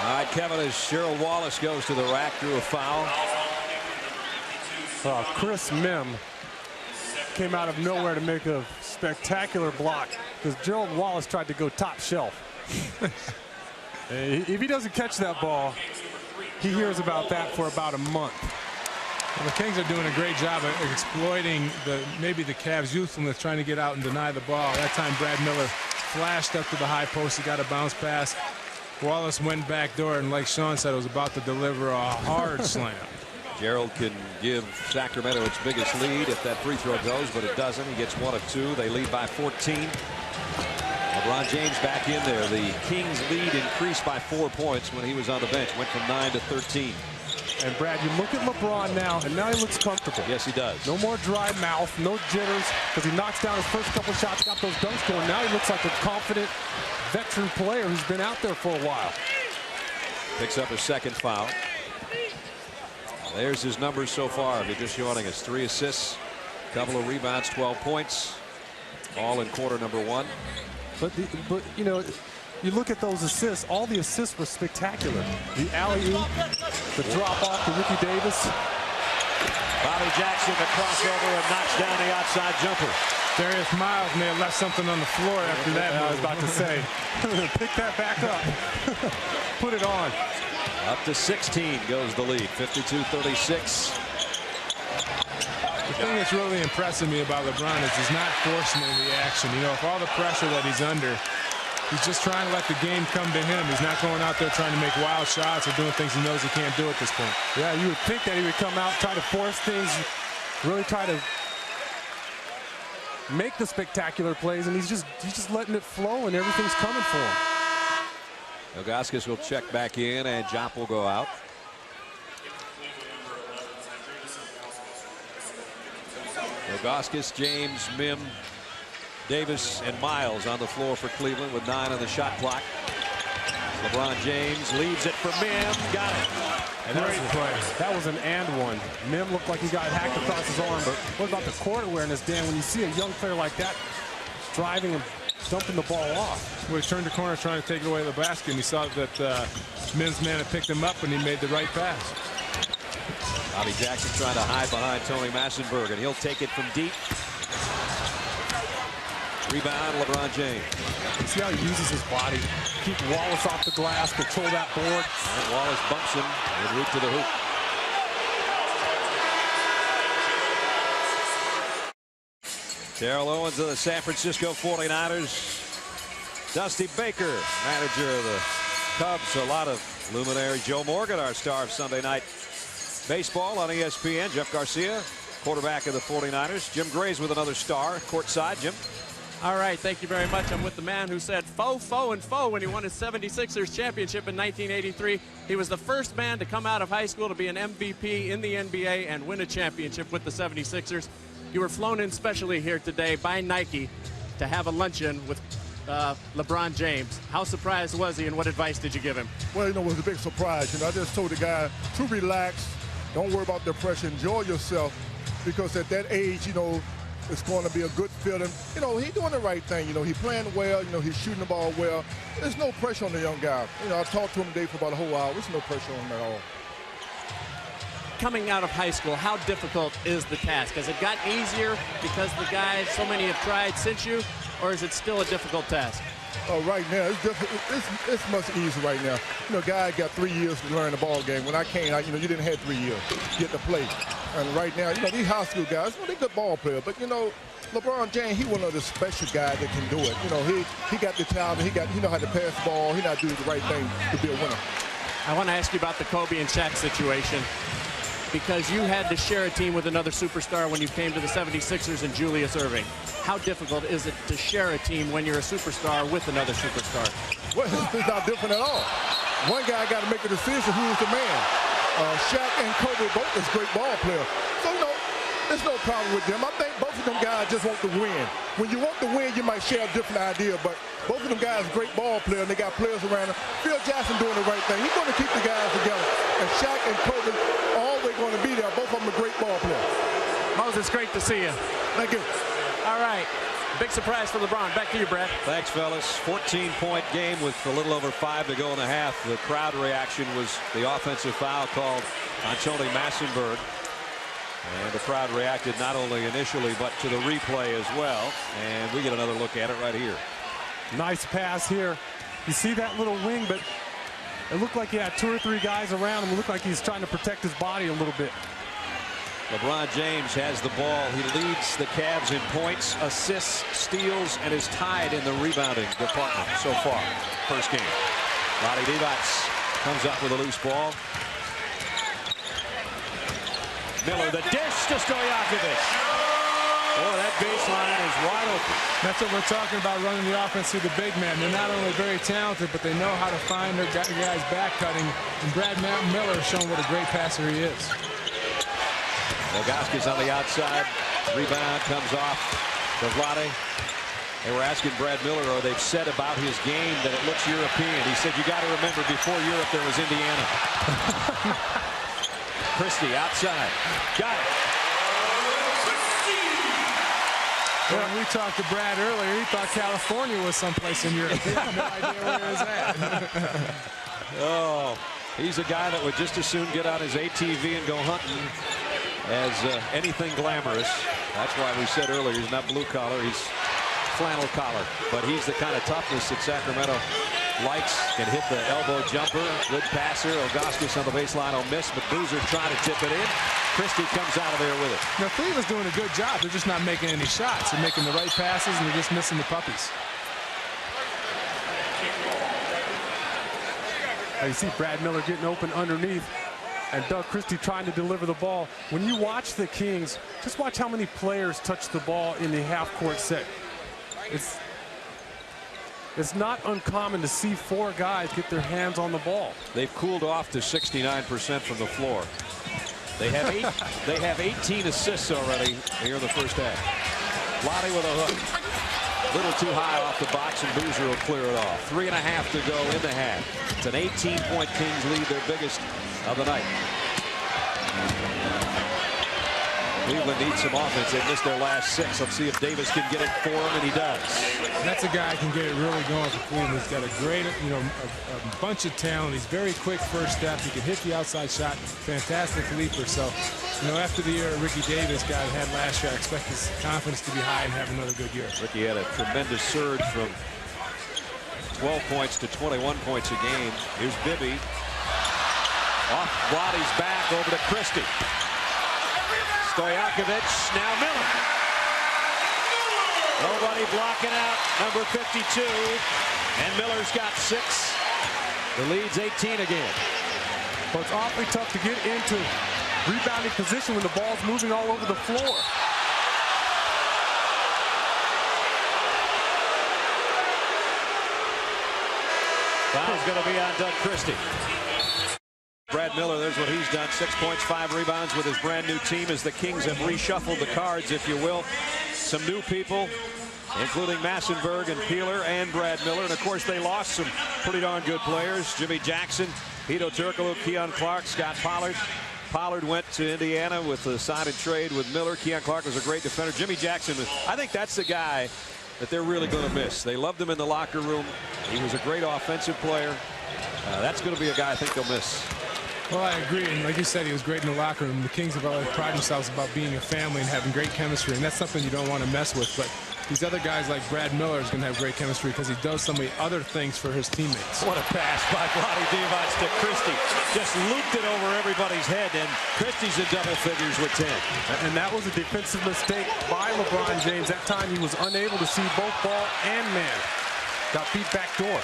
All right, Kevin, as Gerald Wallace goes to the rack, drew a foul. Chris Mim came out of nowhere to make a spectacular block because Gerald Wallace tried to go top shelf. If he doesn't catch that ball, he hears about that for about a month. Well, the Kings are doing a great job of exploiting maybe the Cavs' youthfulness, trying to get out and deny the ball. That time Brad Miller flashed up to the high post. He got a bounce pass. Wallace went back door, and like Sean said, was about to deliver a hard slam. Gerald can give Sacramento its biggest lead if that free throw goes, but it doesn't. He gets one of two. They lead by 14. LeBron James back in there. The Kings lead increased by 4 points when he was on the bench. Went from 9 to 13. And Brad, you look at LeBron now, and now he looks comfortable. Yes, he does. No more dry mouth, no jitters, because he knocks down his first couple shots, got those dunks going. Now he looks like a confident veteran player who's been out there for a while. Picks up his second foul. There's his numbers so far. If you're just joining us, 3 assists, couple of rebounds, 12 points, all in quarter number 1. But you know, you look at those assists, all the assists were spectacular. The alley-oop, the drop-off to Ricky Davis. Bobby Jackson, the crossover, and knocks down the outside jumper. Darius Miles may have left something on the floor after that. I was about to say, pick that back up. Put it on. Up to 16 goes the lead, 52-36. The thing that's really impressing me about LeBron is he's not forcing any action. You know, for all the pressure that he's under, he's just trying to let the game come to him. He's not going out there trying to make wild shots or doing things he knows he can't do at this point. Yeah, you would think that he would come out, try to force things, really try to make the spectacular plays, and he's just letting it flow, and everything's coming for him. Ilgauskas will check back in, and Jop will go out. Ilgauskas, James, Mim, Davis, and Miles on the floor for Cleveland with 9 on the shot clock. LeBron James leaves it for Mim. Got it. And that was an and one. Mim looked like he got hacked across his arm, but what about the court awareness, Dan? When you see a young player like that driving and dumping the ball off. Well, he turned the corner trying to take it away the basket, and he saw that Mim's man had picked him up, and he made the right pass. Bobby Jackson trying to hide behind Tony Massenberg, and he'll take it from deep. Rebound, LeBron James. You see how he uses his body. Keep Wallace off the glass, control that board. And Wallace bumps him en route to the hoop. Terrell Owens of the San Francisco 49ers. Dusty Baker, manager of the Cubs. A lot of luminary. Joe Morgan, our star of Sunday night baseball on ESPN. Jeff Garcia, quarterback of the 49ers. Jim Gray's with another star courtside. Jim. All right, thank you very much. I'm with the man who said foe, foe, and foe when he won his 76ers championship in 1983. He was the first man to come out of high school to be an MVP in the NBA and win a championship with the 76ers. You were flown in specially here today by Nike to have a luncheon with LeBron James. How surprised was he, and what advice did you give him? Well, you know, it was a big surprise. You know, I just told the guy to relax, don't worry about the pressure, enjoy yourself, because at that age, you know, it's going to be a good feeling. You know, he's doing the right thing. You know, he's playing well. You know, he's shooting the ball well. There's no pressure on the young guy. You know, I talked to him today for about a whole hour. There's no pressure on him at all. coming out of high school, how difficult is the task? Has it gotten easier because the guys, so many have tried since you, or is it still a difficult task? Oh, right now, it's much easier right now. You know, guys got 3 years to learn the ball game. When I came, you know, you didn't have 3 years to get to play. And right now, you know, these high school guys, well, they're good ball players. But, you know, LeBron James, he one of the special guys that can do it. You know, he got the talent. He know how to pass the ball. He know how to do the right thing to be a winner. I want to ask you about the Kobe and Shaq situation, because you had to share a team with another superstar when you came to the 76ers and Julius Erving. How difficult is it to share a team when you're a superstar with another superstar? Well, it's not different at all. One guy got to make a decision who's the man. Shaq and Kobe both is great ball players. So, you know, there's no problem with them. I think both of them guys just want to win. When you want to win, you might share a different idea, but both of them guys are great ball players, and they got players around them. Phil Jackson doing the right thing. He's going to keep the guys together. And Shaq and Kobe are always going to be there. Both of them are great ball players. Moses, great to see you. Thank you. All right. Big surprise for LeBron. Back to you, Brad. Thanks, fellas. 14-point game with a little over 5 to go in the half. The crowd reaction was the offensive foul called on Tony Massenberg. And the crowd reacted not only initially, but to the replay as well. And we get another look at it right here. Nice pass here. You see that little wing, but it looked like he had 2 or 3 guys around him. It looked like he's trying to protect his body a little bit. LeBron James has the ball. He leads the Cavs in points, assists, steals, and is tied in the rebounding department so far. First game. Vlade Divac comes up with a loose ball. Miller, the dish to Stojakovic. Boy, that baseline is wide open. That's what we're talking about, running the offense through the big man. They're not only very talented, but they know how to find their guys back cutting. And Brad Miller has shown what a great passer he is. Ilgauskas on the outside. Rebound comes off to Vlade. They were asking Brad Miller, or they've said about his game that it looks European. He said, you got to remember, before Europe, there was Indiana. Christie outside. Got it. Well, when we talked to Brad earlier, he thought California was someplace in Europe. He had no idea where it was at. Oh, he's a guy that would just as soon get on his ATV and go hunting as anything glamorous. That's why we said earlier he's not blue collar, he's flannel collar. But he's the kind of toughness that Sacramento likes. Can hit the elbow jumper. Good passer. Ilgauskas on the baseline will miss, but Boozer trying to tip it in. Christie comes out of there with it. Now, Cleveland's doing a good job. They're just not making any shots. They're making the right passes, and they're just missing the puppies. You see Brad Miller getting open underneath, and Doug Christie trying to deliver the ball. When you watch the Kings, just watch how many players touch the ball in the half-court set. It's not uncommon to see 4 guys get their hands on the ball. They've cooled off to 69% from the floor. They have 18 assists already here in the first half. Vlade with a hook. Little too high off the box, and Boozer will clear it off. 3.5 to go in the half. It's an 18-point Kings lead, their biggest of the night. Cleveland needs some offense. They missed their last 6. Let's see if Davis can get it for him, and he does. That's a guy who can get it really going for Cleveland. He's got a great, a bunch of talent. He's very quick first step. He can hit the outside shot. Fantastic leaper. So, after the year Ricky Davis had last year, I expect his confidence to be high and have another good year. Ricky had a tremendous surge from 12 points to 21 points a game. Here's Bibby. Off Vlade's back over to Christie. Stojakovic, now Miller. Nobody blocking out number 52. And Miller's got 6. The lead's 18 again. But it's awfully tough to get into rebounding position when the ball's moving all over the floor. Foul's going to be on Doug Christie. Brad Miller, there's what he's done. 6 points, 5 rebounds with his brand new team as the Kings have reshuffled the cards, if you will. Some new people, including Massenberg and Peeler and Brad Miller. And, of course, they lost some pretty darn good players. Jimmy Jackson, Hedo Turkoglu, Keon Clark, Scott Pollard. Pollard went to Indiana with the sign and trade with Miller. Keon Clark was a great defender. Jimmy Jackson, I think that's the guy that they're really going to miss. They loved him in the locker room. He was a great offensive player. That's going to be a guy I think they'll miss. Well, I agree, and like you said, he was great in the locker room. The Kings have always prided themselves about being a family and having great chemistry, and that's something you don't want to mess with. But these other guys like Brad Miller is going to have great chemistry because he does so many other things for his teammates. What a pass by Vlade Divac to Christie. Just looped it over everybody's head, and Christie's in double figures with 10. And that was a defensive mistake by LeBron James. That time he was unable to see both ball and man. Got beat back door.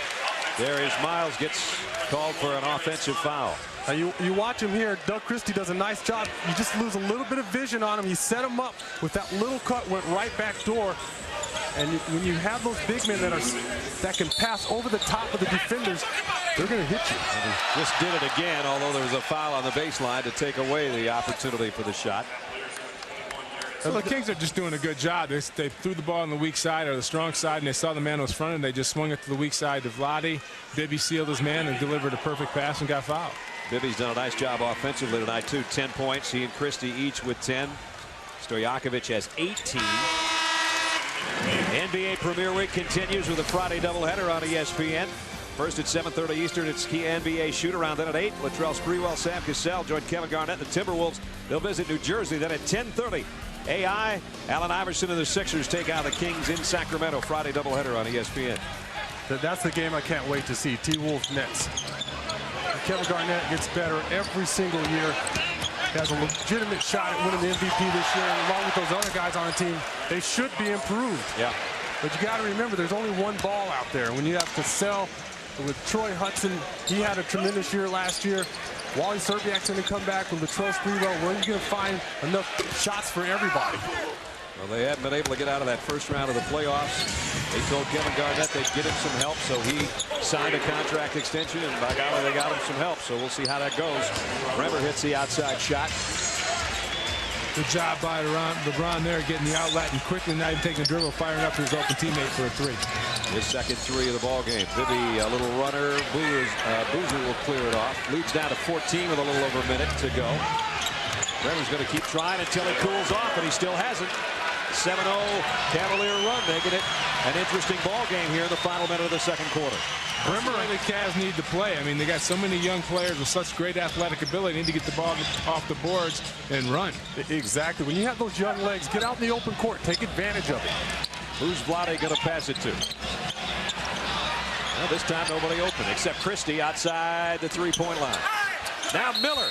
There is Miles gets called for an offensive foul. Now you watch him here. Doug Christie does a nice job. You just lose a little bit of vision on him. You set him up with that little cut, went right back door. And when you have those big men that can pass over the top of the defenders, they're going to hit you. And he just did it again, although there was a foul on the baseline to take away the opportunity for the shot. So the Kings are just doing a good job. They threw the ball on the weak side or the strong side, and they saw the man was fronted, and they just swung it to the weak side to Vlade. Bibby sealed his man and delivered a perfect pass and got fouled. Bibby's done a nice job offensively tonight, too. 10 points. He and Christie each with 10. Stojakovic has 18. NBA Premier Week continues with a Friday doubleheader on ESPN. First at 7:30 Eastern, it's key NBA shoot-around. Then at 8, Latrell Sprewell, Sam Cassell join Kevin Garnett and the Timberwolves. They'll visit New Jersey. Then at 10:30, AI, Allen Iverson and the Sixers take out the Kings in Sacramento. Friday doubleheader on ESPN. That's the game I can't wait to see. T-Wolves Nets. Kevin Garnett gets better every single year. He has a legitimate shot at winning the MVP this year, and along with those other guys on the team, they should be improved. Yeah. But you got to remember, there's only one ball out there. When you have Cassell with Troy Hudson, he had a tremendous year last year. Wally Serbiak's going to come back with Latrell Sprewell. Where are you going to find enough shots for everybody? Well, they hadn't been able to get out of that first round of the playoffs. They told Kevin Garnett they'd get him some help, so he signed a contract extension, and by golly, they got him some help. So we'll see how that goes. Bremer hits the outside shot. Good job by LeBron there, getting the outlet and quickly, not even taking a dribble, firing up to his open teammate for a three. His second three of the ball game. Bibby, a little runner. Boozer will clear it off. Leads down to 14 with a little over a minute to go. Bremer's going to keep trying until he cools off, and he still hasn't. 7-0 Cavalier run, making it an interesting ball game here in the final minute of the second quarter. Bremer and the Cavs need to play. I mean, they got so many young players with such great athletic ability. They need to get the ball off the boards and run. Exactly. When you have those young legs, get out in the open court. Take advantage of it. Who's Vlade going to pass it to? Well, this time nobody open except Christie outside the three-point line. Now Miller.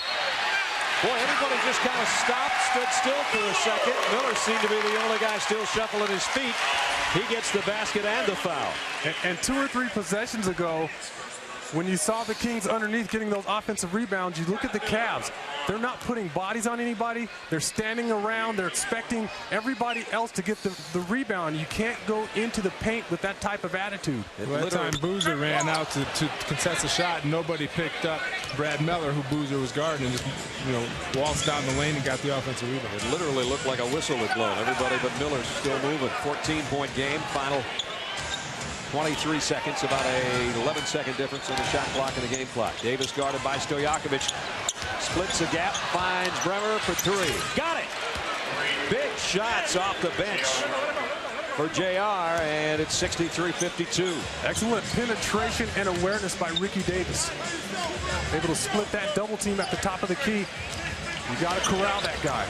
Boy, everybody just kind of stopped, stood still for a second. Miller seemed to be the only guy still shuffling his feet. He gets the basket and the foul. And 2 or 3 possessions ago, when you saw the Kings underneath getting those offensive rebounds, you look at the Cavs. They're not putting bodies on anybody. They're standing around. They're expecting everybody else to get the rebound. You can't go into the paint with that type of attitude. Well, that time Boozer ran out to contest a shot, and nobody picked up Brad Miller, who Boozer was guarding, and just, waltzed down the lane and got the offensive rebound. It literally looked like a whistle had blown. Everybody but Miller's still moving. 14-point game, final 23 seconds, about a 11-second difference in the shot clock and the game clock. Davis guarded by Stojakovic. Splits the gap, finds Bremer for three. Got it! Big shots off the bench for JR, and it's 63-52. Excellent penetration and awareness by Ricky Davis. Able to split that double team at the top of the key. You got to corral that guy.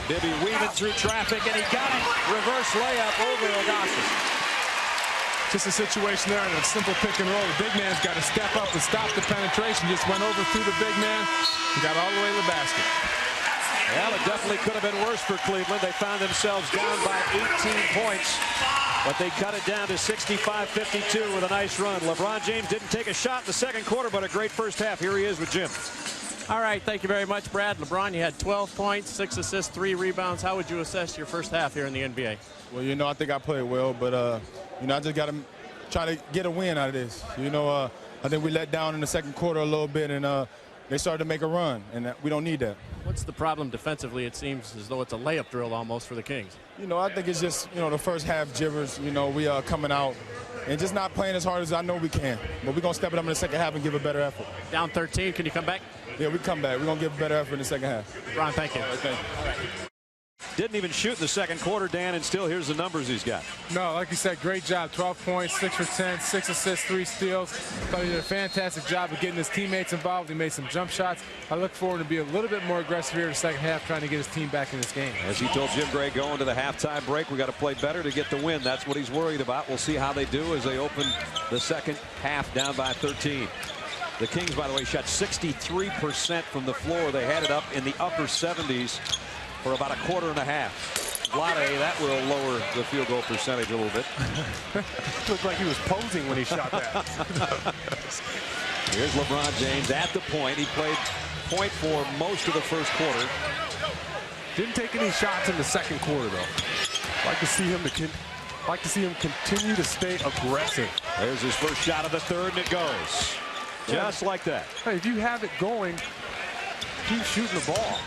Bibby weaving through traffic, and he got it. Reverse layup over Augustus. Just a situation there in a simple pick and roll. The big man's got to step up and stop the penetration. Just went over through the big man and got all the way to the basket. Well, it definitely could have been worse for Cleveland. They found themselves down by 18 points, but they cut it down to 65-52 with a nice run. LeBron James didn't take a shot in the second quarter, but a great first half. Here he is with Jim. All right, thank you very much, Brad. LeBron, you had 12 points, 6 assists, 3 rebounds. How would you assess your first half here in the NBA? Well, I think I played well, but, I just got to try to get a win out of this. I think we let down in the second quarter a little bit, and they started to make a run, and we don't need that. What's the problem defensively? It seems as though it's a layup drill almost for the Kings. I think it's just, the first half jitters. We are coming out and just not playing as hard as I know we can. But we're going to step it up in the second half and give a better effort. Down 13, can you come back? Yeah, we come back. We're going to give a better effort in the second half. Ron, thank you. All right, thank you. Didn't even shoot in the second quarter, Dan, and still here's the numbers he's got. No, like you said, great job. 12 points, 6 for 10, 6 assists, 3 steals. Thought he did a fantastic job of getting his teammates involved. He made some jump shots. I look forward to be a little bit more aggressive here in the second half, trying to get his team back in this game. As he told Jim Gray going to the halftime break, we got to play better to get the win. That's what he's worried about. We'll see how they do as they open the second half down by 13. The Kings, by the way, shot 63% from the floor. They had it up in the upper 70s for about a quarter and a half. Vlade, that will lower the field goal percentage a little bit. Looked like he was posing when he shot that. Here's LeBron James at the point. He played point for most of the first quarter. Didn't take any shots in the second quarter, though. Like to see him continue to stay aggressive. There's his first shot of the third, and it goes. Just like that. Hey, if you have it going, keep shooting the ball.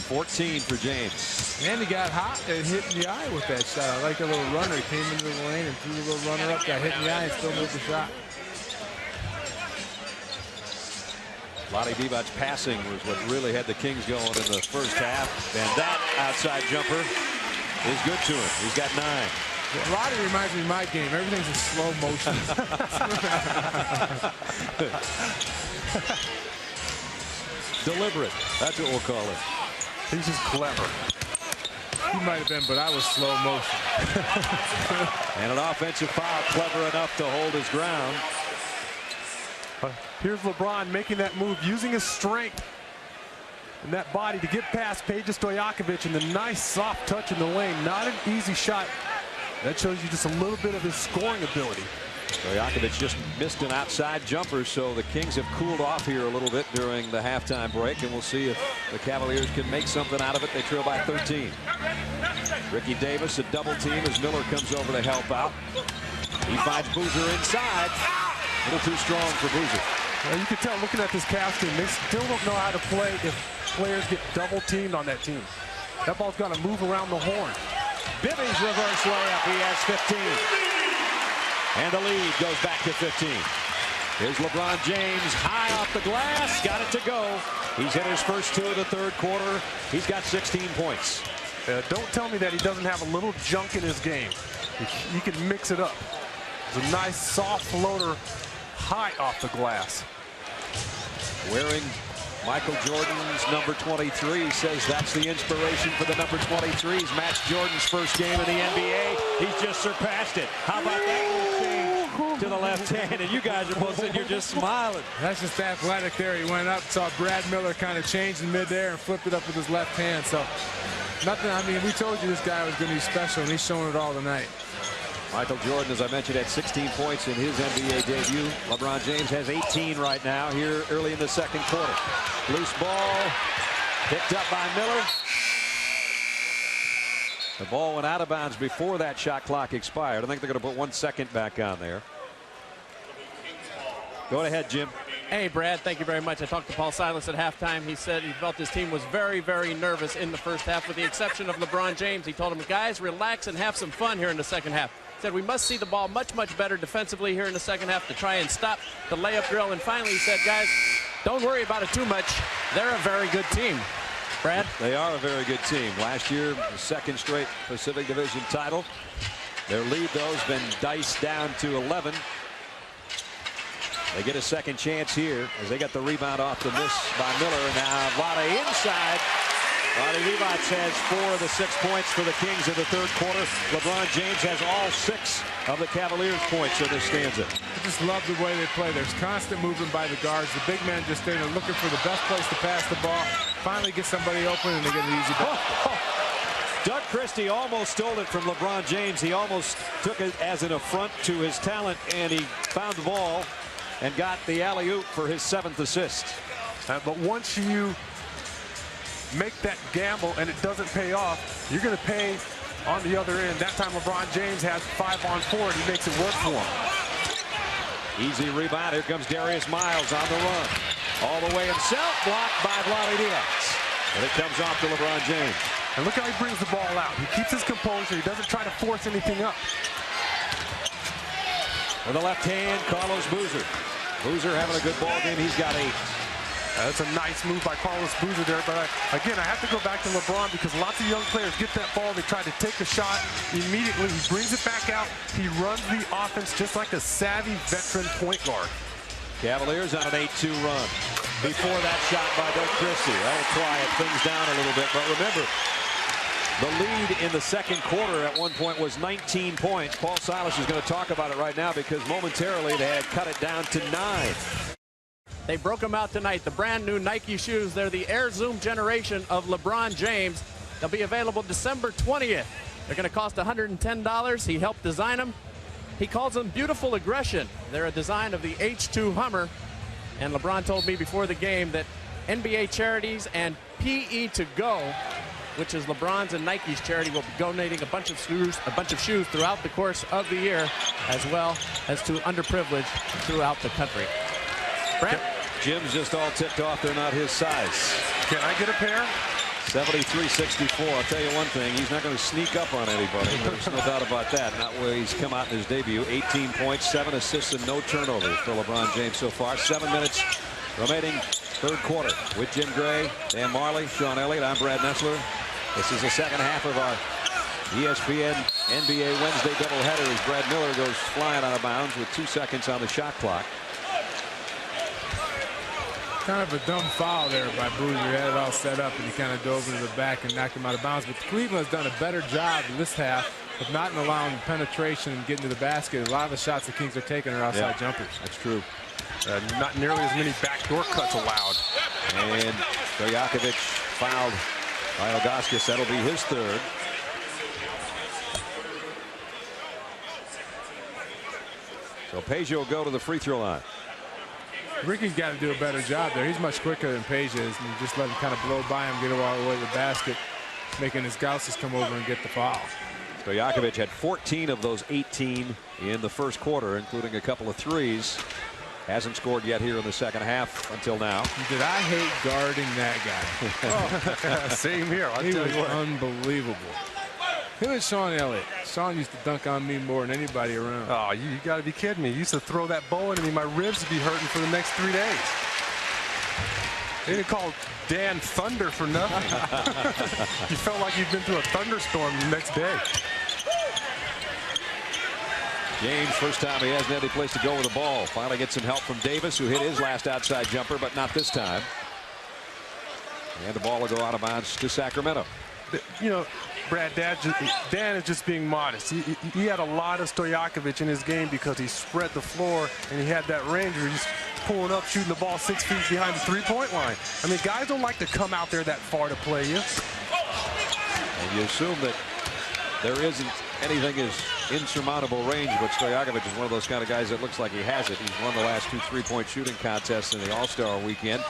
14 for James. And he got hot and hit in the eye with that shot. I like a little runner. He came into the lane and threw the little runner up, got hit in the eye and still moved the shot. Vlade Divac's passing was what really had the Kings going in the first half. And that outside jumper is good to him. He's got 9. Vlade reminds me of my game. Everything's in slow motion. Deliberate. That's what we'll call it. He's just clever. He might have been, but I was slow motion. And an offensive foul, clever enough to hold his ground. Here's LeBron making that move, using his strength and that body to get past Peja Stojakovic, and the nice soft touch in the lane. Not an easy shot. That shows you just a little bit of his scoring ability. Stojakovic just missed an outside jumper, so the Kings have cooled off here a little bit during the halftime break, and we'll see if the Cavaliers can make something out of it. They trail by 13. Ricky Davis, a double team as Miller comes over to help out. He finds Boozer inside. A little too strong for Boozer. Well, you can tell looking at this Cavs team, they still don't know how to play if players get double teamed on that team. That ball's got to move around the horn. Bibby's reverse layup. He has 15. And the lead goes back to 15. Here's LeBron James high off the glass. Got it to go. He's hit his first 2 of the third quarter. He's got 16 points. Don't tell me that he doesn't have a little junk in his game. He can mix it up. It's a nice soft floater high off the glass. Wearing Michael Jordan's number 23, says that's the inspiration for the number 23's matched Jordan's first game in the NBA. He's just surpassed it. How about that change to the left hand? And you guys are both sitting here just smiling. That's just athletic there. He went up, saw Brad Miller kind of change in midair and flipped it up with his left hand. So nothing, I mean, we told you this guy was going to be special, and he's showing it all tonight. Michael Jordan, as I mentioned, had 16 points in his NBA debut. LeBron James has 18 right now here early in the second quarter. Loose ball picked up by Miller. The ball went out of bounds before that shot clock expired. I think they're going to put 1 second back on there. Go ahead, Jim. Hey, Brad, thank you very much. I talked to Paul Silas at halftime. He said he felt his team was very, very nervous in the first half, with the exception of LeBron James. He told him, guys, relax and have some fun here in the second half. Said we must see the ball much, much better defensively here in the second half to try and stop the layup drill. And finally, he said, guys, don't worry about it too much. They're a very good team. Brad? They are a very good team. Last year, the second straight Pacific Division title. Their lead, though, has been diced down to 11. They get a second chance here as they got the rebound off the miss by Miller. Now Vlade inside. Vlade Divac has 4 of the 6 points for the Kings in the third quarter. LeBron James has all 6 of the Cavaliers' points in this stanza. I just love the way they play. There's constant movement by the guards. The big men just stay there looking for the best place to pass the ball. Finally get somebody open and they get an easy ball. Doug Christie almost stole it from LeBron James. He almost took it as an affront to his talent, and he found the ball and got the alley-oop for his 7th assist. But once you make that gamble and it doesn't pay off, you're going to pay on the other end. That time LeBron James has 5 on 4 and he makes it work for him. Easy rebound. Here comes Darius Miles on the run. All the way himself, blocked by Vlade Divac. And it comes off to LeBron James. And look how he brings the ball out. He keeps his composure. He doesn't try to force anything up. With the left hand, Carlos Boozer. Boozer having a good ball game. He's got 8. That's a nice move by Carlos Boozer there, but again, I have to go back to LeBron because lots of young players get that ball, they try to take a shot immediately, he brings it back out, he runs the offense just like a savvy veteran point guard. Cavaliers on an 8-2 run. Before that shot by Doug Christie, that'll quiet things down a little bit, but remember, the lead in the second quarter at one point was 19 points. Paul Silas is going to talk about it right now because momentarily they had cut it down to 9. They broke them out tonight. The brand new Nike shoes. They're the Air Zoom generation of LeBron James. They'll be available December 20th. They're going to cost $110. He helped design them. He calls them beautiful aggression. They're a design of the H2 Hummer. And LeBron told me before the game that NBA Charities and PE2Go, which is LeBron's and Nike's charity, will be donating a bunch of shoes throughout the course of the year, as well as to underprivileged throughout the country. Brent? Jim's just all ticked off. They're not his size. Can I get a pair? 73-64. I'll tell you one thing. He's not going to sneak up on anybody. There's no doubt about that. Not where he's come out in his debut. 18 points, 7 assists, and no turnovers for LeBron James so far. 7 minutes remaining third quarter. With Jim Gray, Dan Marley, Sean Elliott, I'm Brad Nessler. This is the second half of our ESPN NBA Wednesday doubleheader as Brad Miller goes flying out of bounds with 2 seconds on the shot clock. Kind of a dumb foul there by Boozer. He had it all set up, and he kind of dove into the back and knocked him out of bounds. But Cleveland's done a better job in this half of not allowing penetration and getting to the basket. A lot of the shots the Kings are taking are outside jumpers. That's true. Not nearly as many backdoor cuts allowed. And Stojakovic fouled by Ilgauskas. That'll be his third. So Peja will go to the free throw line. Ricky's got to do a better job there. He's much quicker than Peja is, and just let him kind of blow by him, get all the way to the basket, making his Ilgauskas come over and get the foul. Stojakovic had 14 of those 18 in the first quarter, including a couple of threes. Hasn't scored yet here in the second half until now. Did I hate guarding that guy? Same here. He was unbelievable. Him and Sean Elliott. Sean used to dunk on me more than anybody around. Oh, you got to be kidding me. You used to throw that ball into me. My ribs would be hurting for the next 3 days. They didn't call Dan Thunder for nothing. You felt like you'd been through a thunderstorm the next day. James, first time he hasn't had any place to go with the ball. Finally gets some help from Davis, who hit his last outside jumper, but not this time. And the ball will go out of bounds to Sacramento. You know, Brad, Dan is just being modest. He had a lot of Stojakovic in his game because he spread the floor and he had that range where he's pulling up, shooting the ball 6 feet behind the three-point line. I mean, guys don't like to come out there that far to play you. And you assume that there isn't anything as insurmountable range, but Stojakovic is one of those kind of guys that looks like he has it. He's won the last 2 3-point shooting contests in the All-Star weekend.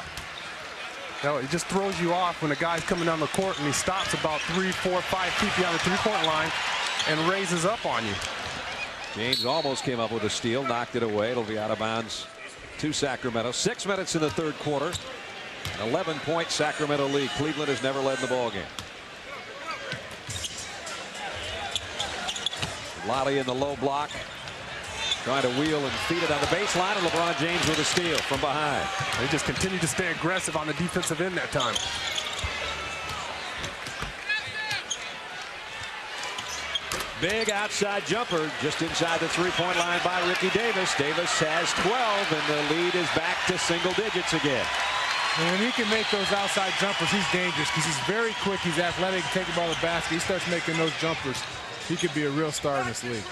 No, it just throws you off when a guy's coming down the court and he stops about 3, 4, 5 feet beyond the three-point line and raises up on you. James almost came up with a steal, knocked it away. It'll be out of bounds to Sacramento. 6 minutes in the third quarter. An 11-point Sacramento lead. Cleveland has never led in the ballgame. Lottie in the low block, trying to wheel and feed it on the baseline, and LeBron James with a steal from behind. They just continue to stay aggressive on the defensive end that time. Big outside jumper just inside the three-point line by Ricky Davis. Davis has 12, and the lead is back to single digits again. And when he can make those outside jumpers, he's dangerous because he's very quick, he's athletic, take the ball to the basket. He starts making those jumpers. He could be a real star in this league.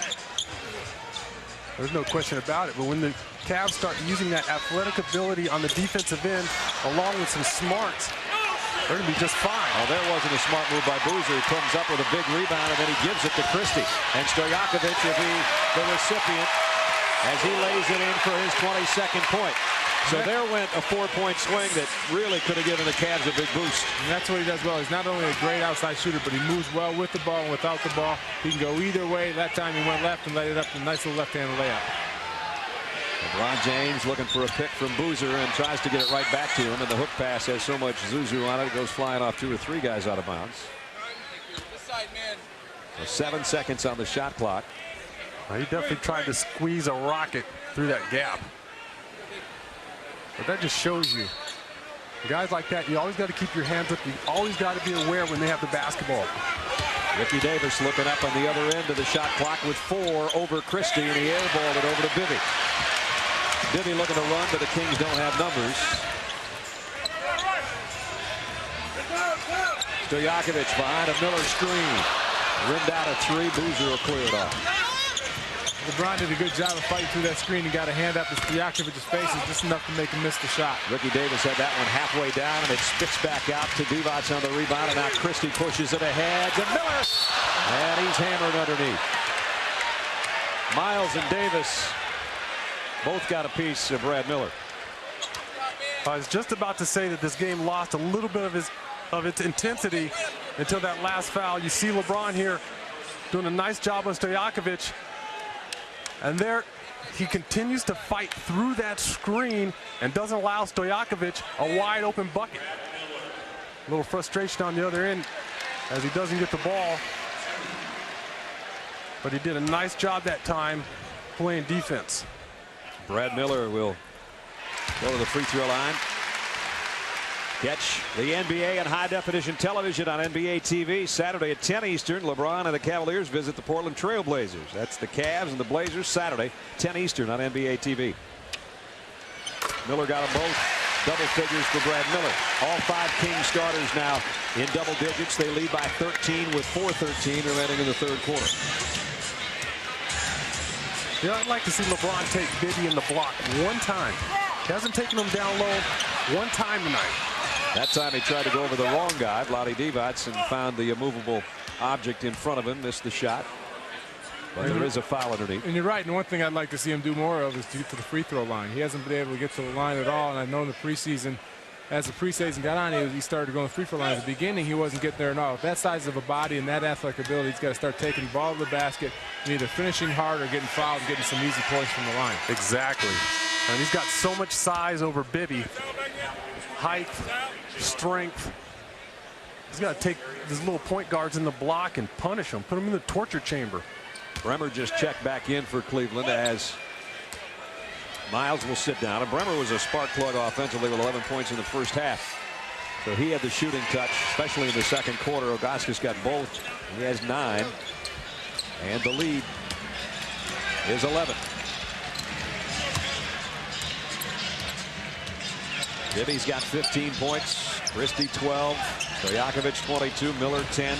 There's no question about it. But when the Cavs start using that athletic ability on the defensive end, along with some smarts, they're going to be just fine. Oh, there wasn't a smart move by Boozer. He comes up with a big rebound, and then he gives it to Christie. And Stojakovic will be the recipient as he lays it in for his 22nd point. So there went a 4-point swing that really could have given the Cavs a big boost. And that's what he does well. He's not only a great outside shooter, but he moves well with the ball and without the ball. He can go either way. That time he went left and laid it up. A nice little left-handed layup. LeBron James looking for a pick from Boozer and tries to get it right back to him. And the hook pass has so much zuzu on it, it goes flying off 2 or 3 guys out of bounds. So 7 seconds on the shot clock. Well, he definitely tried to squeeze a rocket through that gap. But that just shows you Guys like that, you always got to keep your hands up. You always got to be aware when they have the basketball. Ricky Davis looking up on the other end of the shot clock with 4 over Christie, and he airballed it over to Bibby. Bibby looking to run, but the Kings don't have numbers. Stojakovic behind a Miller screen. Rimmed out a 3. Boozer will clear it off. LeBron did a good job of fighting through that screen and got a hand up to Stojakovic's face. It's just enough to make him miss the shot. Ricky Davis had that one halfway down, and it spits back out to Divac on the rebound, and now Christie pushes it ahead to Miller, and he's hammered underneath. Miles and Davis both got a piece of Brad Miller. I was just about to say that this game lost a little bit of its intensity until that last foul. You see LeBron here doing a nice job on Stojakovic. And there, he continues to fight through that screen and doesn't allow Stojakovic a wide open bucket. A little frustration on the other end as he doesn't get the ball. But he did a nice job that time playing defense. Brad Miller will go to the free throw line. Catch the NBA on high-definition television on NBA TV Saturday at 10 Eastern. LeBron and the Cavaliers visit the Portland Trail Blazers. That's the Cavs and the Blazers Saturday, 10 Eastern on NBA TV. Miller got them both. Double figures for Brad Miller. All 5 Kings starters now in double digits. They lead by 13 with 4:13 remaining in the third quarter. Yeah, I'd like to see LeBron take Bibby in the block one time. He hasn't taken him down low one time tonight. That time he tried to go over the wrong guy, Vlade Divac, and found the immovable object in front of him, missed the shot. But there is a foul underneath. And you're right, and one thing I'd like to see him do more of is to get to the free throw line. He hasn't been able to get to the line at all, and I know in the preseason, as the preseason got on, he started to go on the free throw line. At the beginning, he wasn't getting there at all. With that size of a body and that athletic ability, he's got to start taking the ball to the basket and either finishing hard or getting fouled and getting some easy points from the line. Exactly. And he's got so much size over Bibby. Height, strength. He's got to take these little point guards in the block and punish them, put them in the torture chamber. Bremer just checked back in for Cleveland as Miles will sit down. And Bremer was a spark plug offensively with 11 points in the first half. So he had the shooting touch, especially in the second quarter. Ilgauskas got both. He has 9. And the lead is 11. Bibby's got 15 points. Christie 12. Stojakovic 22. Miller 10.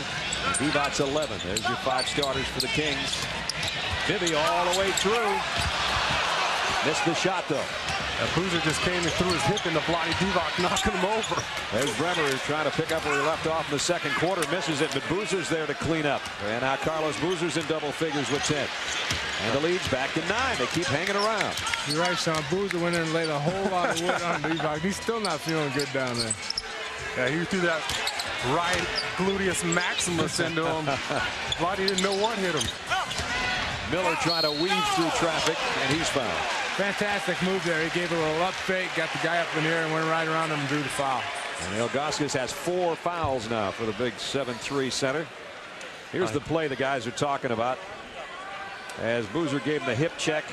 Divac 11. There's your 5 starters for the Kings. Bibby all the way through. Missed the shot though. Boozer just came and threw his hip into Vlade Divac, knocking him over. There's Bremer who's trying to pick up where he left off in the second quarter. Misses it, but Boozer's there to clean up. And now Carlos Boozer's in double figures with 10. And the lead's back to 9. They keep hanging around. You're right, Sean. Boozer went in and laid a whole lot of wood on Divac. He's still not feeling good down there. Yeah, he threw that right gluteus maximus into him. Vlade didn't know what hit him. Miller trying to weave through traffic, and he's fouled. Fantastic move there. He gave a little up fake, got the guy up in the air, and went right around him and drew the foul. And Ilgauskas has 4 fouls now for the big 7'3" center. Here's the play the guys are talking about. As Boozer gave him the hip check.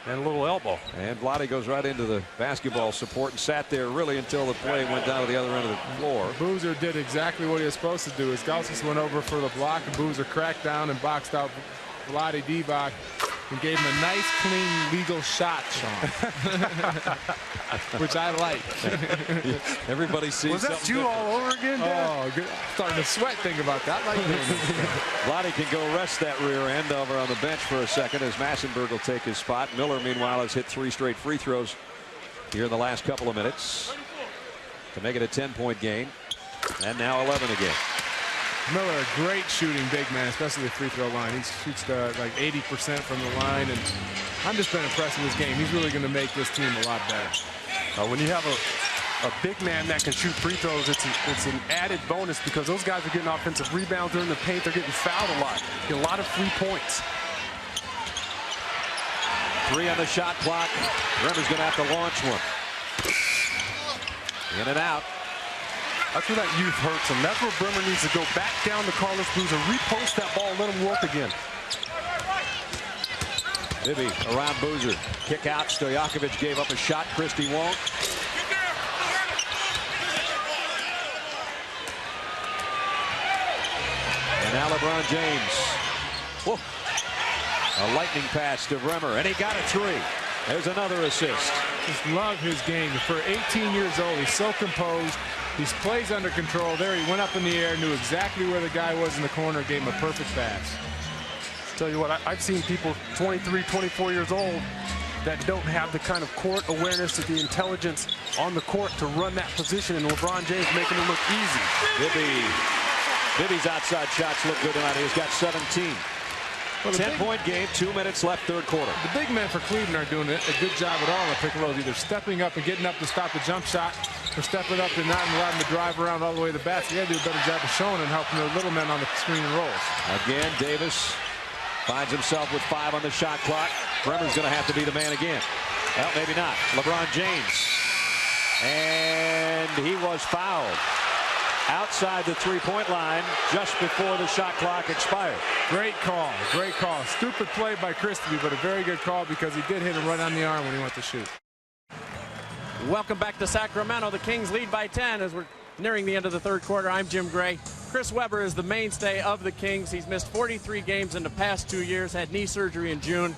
And a little elbow. And Vlade goes right into the basketball support and sat there really until the play went down to the other end of the floor. Boozer did exactly what he was supposed to do. Ilgauskas went over for the block, and Boozer cracked down and boxed out Vlade Divac and gave him a nice, clean, legal shot, Sean. Which I like. Everybody sees Was that you all over again, Dan? Oh, good. I'm starting to sweat thinking about that. I like doing Vlade can go rest that rear end over on the bench for a second as Massenberg will take his spot. Miller, meanwhile, has hit 3 straight free throws here in the last couple of minutes to make it a 10-point game. And now 11 again. Miller, a great shooting big man, especially the free throw line. He shoots like 80% from the line, and I'm just been impressed with his game. He's really going to make this team a lot better. When you have a big man that can shoot free throws, it's an added bonus because those guys are getting offensive rebounds during the paint. They're getting fouled a lot. Get a lot of free points. 3 on the shot clock. Bremer's going to have to launch one. In and out. That's where that youth hurts him. That's where Bremer needs to go back down to Carlos Boozer, repost that ball, let him work again. Bibby around Boozer. Kick out. Stojakovic gave up a shot. Christie won't. Now LeBron James. Whoa. A lightning pass to Bremer, and he got a three. There's another assist. Just love his game. For 18 years old, he's so composed. He plays under control. There he went up in the air, knew exactly where the guy was in the corner, gave him a perfect pass. Tell you what, I've seen people 23, 24 years old that don't have the kind of court awareness or the intelligence on the court to run that position, and LeBron James making it look easy. Bibby's outside shots look good tonight. He's got 17. Well, 10-point game, 2 minutes left, third quarter. The big men for Cleveland are doing a good job at all in the pick and rolls, either stepping up and getting up to stop the jump shot, or stepping up and not allowing them to drive around all the way to the basket. They got to do a better job of showing and helping the little men on the screen and rolls. Again, Davis finds himself with 5 on the shot clock. Bremer's going to have to be the man again. Well, maybe not. LeBron James. And he was fouled outside the three-point line just before the shot clock expired. Great call. Great call. Stupid play by Christie, but a very good call because he did hit him right on the arm when he went to shoot. Welcome back to Sacramento. The Kings lead by 10 as we're nearing the end of the third quarter. I'm Jim Gray. Chris Webber is the mainstay of the Kings. He's missed 43 games in the past 2 years, had knee surgery in June.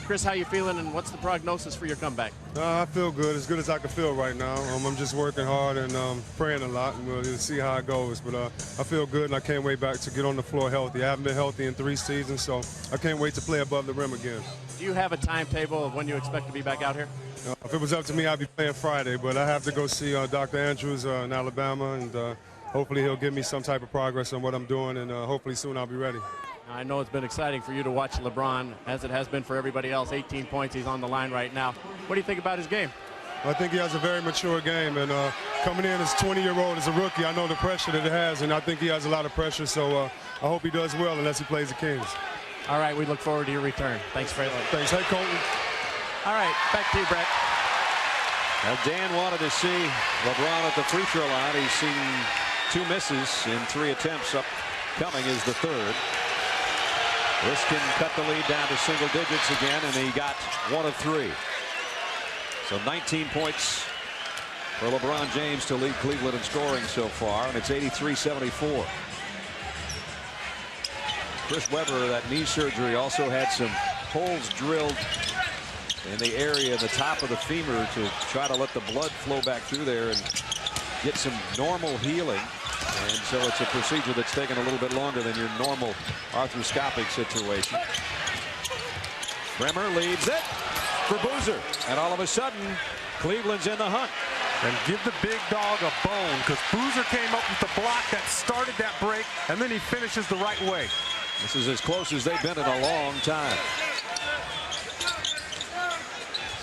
Chris, how you feeling, and what's the prognosis for your comeback? I feel good as I can feel right now. I'm just working hard and praying a lot, and we'll see how it goes. But I feel good, and I can't wait back to get on the floor healthy. I haven't been healthy in 3 seasons, so I can't wait to play above the rim again. Do you have a timetable of when you expect to be back out here? If it was up to me, I'd be playing Friday, but I have to go see Dr. Andrews in Alabama, and hopefully he'll give me some type of progress on what I'm doing, and hopefully soon I'll be ready. I know it's been exciting for you to watch LeBron, as it has been for everybody else. 18 points, he's on the line right now. What do you think about his game? I think he has a very mature game, and coming in as a 20-year-old as a rookie, I know the pressure that it has, and I think he has a lot of pressure, so I hope he does well unless he plays the Kings. All right, we look forward to your return. Thanks very much. Thanks. Hey, Colton. All right, back to you, Brett. Now, Dan wanted to see LeBron at the free throw line. He's seen 2 misses in 3 attempts. Upcoming is the third. This can cut the lead down to single digits again, and he got 1 of 3. So 19 points for LeBron James to lead Cleveland in scoring so far, and it's 83-74. Chris Webber, that knee surgery, also had some holes drilled in the area, the top of the femur, to try to let the blood flow back through there and get some normal healing. And so it's a procedure that's taken a little bit longer than your normal arthroscopic situation. Bremer leaves it for Boozer. And all of a sudden, Cleveland's in the hunt. And give the big dog a bone, because Boozer came up with the block that started that break, and then he finishes the right way. This is as close as they've been in a long time.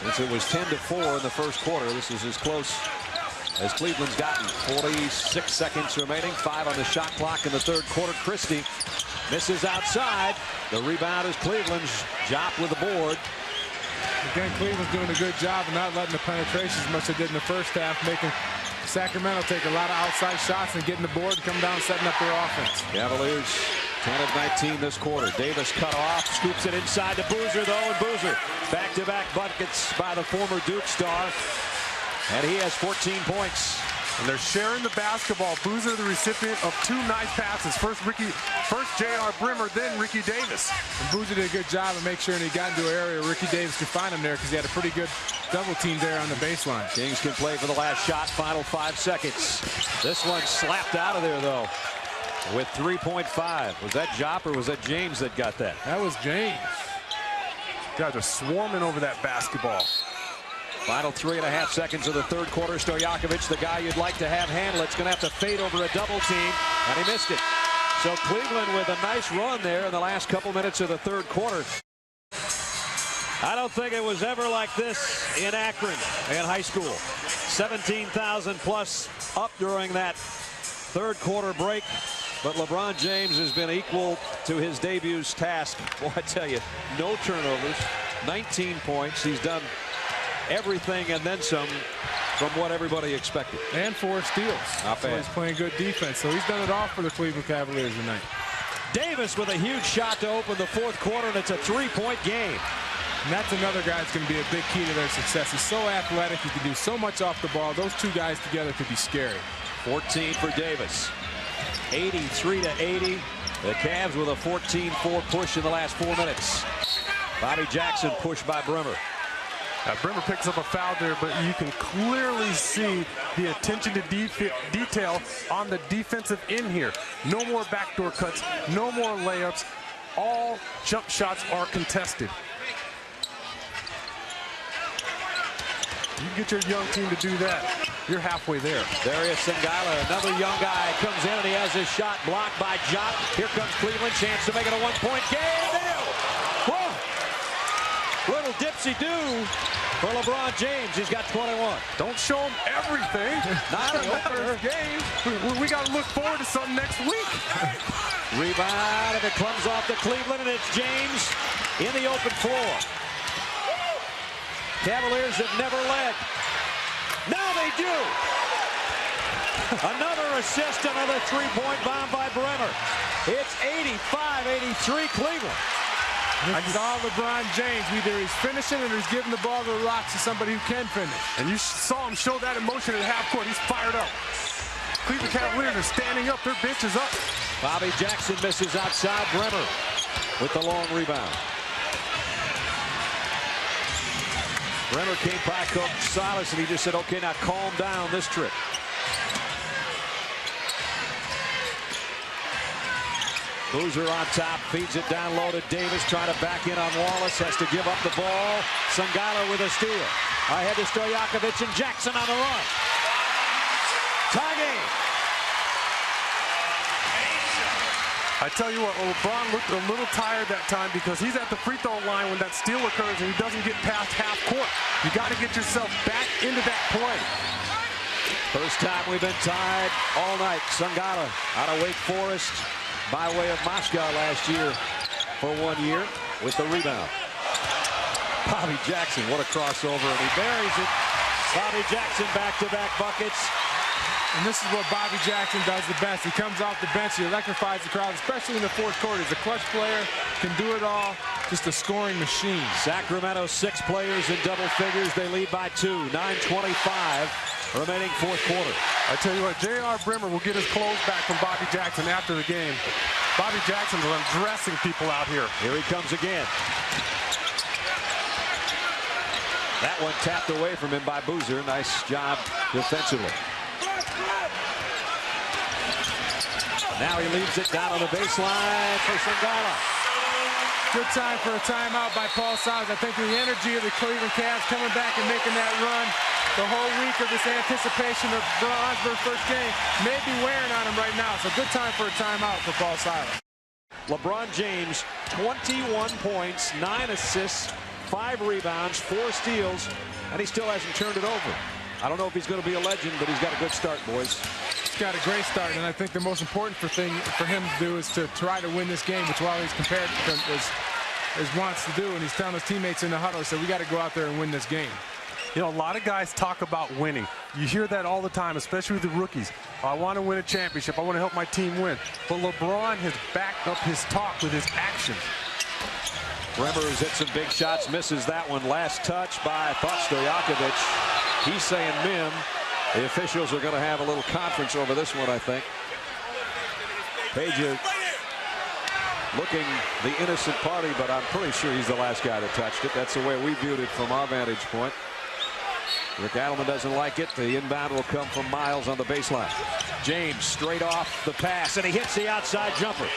Since it was 10-4 in the first quarter, this is as close as Cleveland's gotten. 46 seconds remaining, 5 on the shot clock in the third quarter. Christie misses outside. The rebound is Cleveland's. Jop with the board. Again, Cleveland's doing a good job of not letting the penetration as much as they did in the first half, making Sacramento take a lot of outside shots and getting the board to come down, setting up their offense. Cavaliers 10 of 19 this quarter. Davis cut off, scoops it inside to Boozer, though, and Boozer back-to-back buckets by the former Duke star. And he has 14 points. And they're sharing the basketball. Boozer, the recipient of 2 nice passes. First J.R. Bremer, then Ricky Davis. And Boozer did a good job of making sure he got into an area where Ricky Davis could find him there, because he had a pretty good double team there on the baseline. Kings can play for the last shot. Final 5 seconds. This one slapped out of there, though, with 3.5. Was that Jop or was that James that got that? That was James. Guys are swarming over that basketball. Final 3.5 seconds of the third quarter. Stojakovic, the guy you'd like to have handle it's going to have to fade over a double team, and he missed it. So Cleveland with a nice run there in the last couple minutes of the third quarter. I don't think it was ever like this in Akron in high school. 17,000 plus up during that third quarter break. But LeBron James has been equal to his debut's task. Boy, I tell you, no turnovers, 19 points. He's done everything and then some from what everybody expected. And 4 steals. Not bad. So he's playing good defense. So he's done it all for the Cleveland Cavaliers tonight. Davis with a huge shot to open the fourth quarter, and it's a 3-point game. And that's another guy that's going to be a big key to their success. He's so athletic. He can do so much off the ball. Those 2 guys together could be scary. 14 for Davis. 83-80. The Cavs with a 14-4 push in the last 4 minutes. Bobby Jackson pushed by Bremer. Bremer picks up a foul there, but you can clearly see the attention to detail on the defensive end here. No more backdoor cuts, no more layups. All jump shots are contested. You get your young team to do that, you're halfway there. Darius Singala, another young guy, comes in and he has his shot blocked by Jot. Here comes Cleveland, chance to make it a one-point game. They do. Whoa! Little dipsy-do for LeBron James. He's got 21. Don't show him everything. Not in the first game. We got to look forward to something next week. Rebound, and it comes off to Cleveland, and it's James in the open floor. Cavaliers have never led. Now they do. Another assist, another three-point bomb by Bremer. It's 85-83 Cleveland. I saw LeBron James. Either he's finishing or he's giving the ball to the rocks to somebody who can finish. And you saw him show that emotion at half court. He's fired up. Cleveland Cavaliers are standing up. Their bench is up. Bobby Jackson misses outside. Bremer with the long rebound. Bremer came by Coach Silas and he just said, okay, now calm down this trip. Boozer on top, feeds it down low to Davis, trying to back in on Wallace, has to give up the ball. Sangala with a steal. Ahead to Stojakovic and Jackson on the run. Tie game. I tell you what, LeBron looked a little tired that time because he's at the free throw line when that steal occurs and he doesn't get past half court. You got to get yourself back into that play. First time we've been tied all night. Sangala out of Wake Forest by way of Moscow last year for 1 year with the rebound. Bobby Jackson, what a crossover, and he buries it. Bobby Jackson back-to-back buckets. And this is what Bobby Jackson does the best. He comes off the bench, he electrifies the crowd, especially in the fourth quarter. He's a clutch player, can do it all, just a scoring machine. Sacramento 6 players in double figures. They lead by 2, 9:25 remaining fourth quarter. I tell you what, J.R. Bremer will get his clothes back from Bobby Jackson after the game. Bobby Jackson is undressing people out here. Here he comes again. That one tapped away from him by Boozer. Nice job defensively. Now he leaves it down on the baseline for Sangala. Good time for a timeout by Paul Silas. I think the energy of the Cleveland Cavs coming back and making that run the whole week of this anticipation of Osborne's first game may be wearing on him right now. So good time for a timeout for Paul Silas. LeBron James, 21 points, 9 assists, 5 rebounds, 4 steals, and he still hasn't turned it over. I don't know if he's going to be a legend, but he's got a good start, boys. He's got a great start, and I think the most important thing for him to do is to try to win this game, which while he's compared to as wants to do, and he's telling his teammates in the huddle, so we got to go out there and win this game. You know, a lot of guys talk about winning. You hear that all the time, especially with the rookies. I want to win a championship. I want to help my team win. But LeBron has backed up his talk with his actions. Bremer has hit some big shots, misses that one. Last touch by, I thought, Stojakovic. He's saying Mim. The officials are going to have a little conference over this one, I think. Page looking the innocent party, but I'm pretty sure he's the last guy that touched it. That's the way we viewed it from our vantage point. Rick Adelman doesn't like it. The inbound will come from Miles on the baseline. James straight off the pass, and he hits the outside jumper.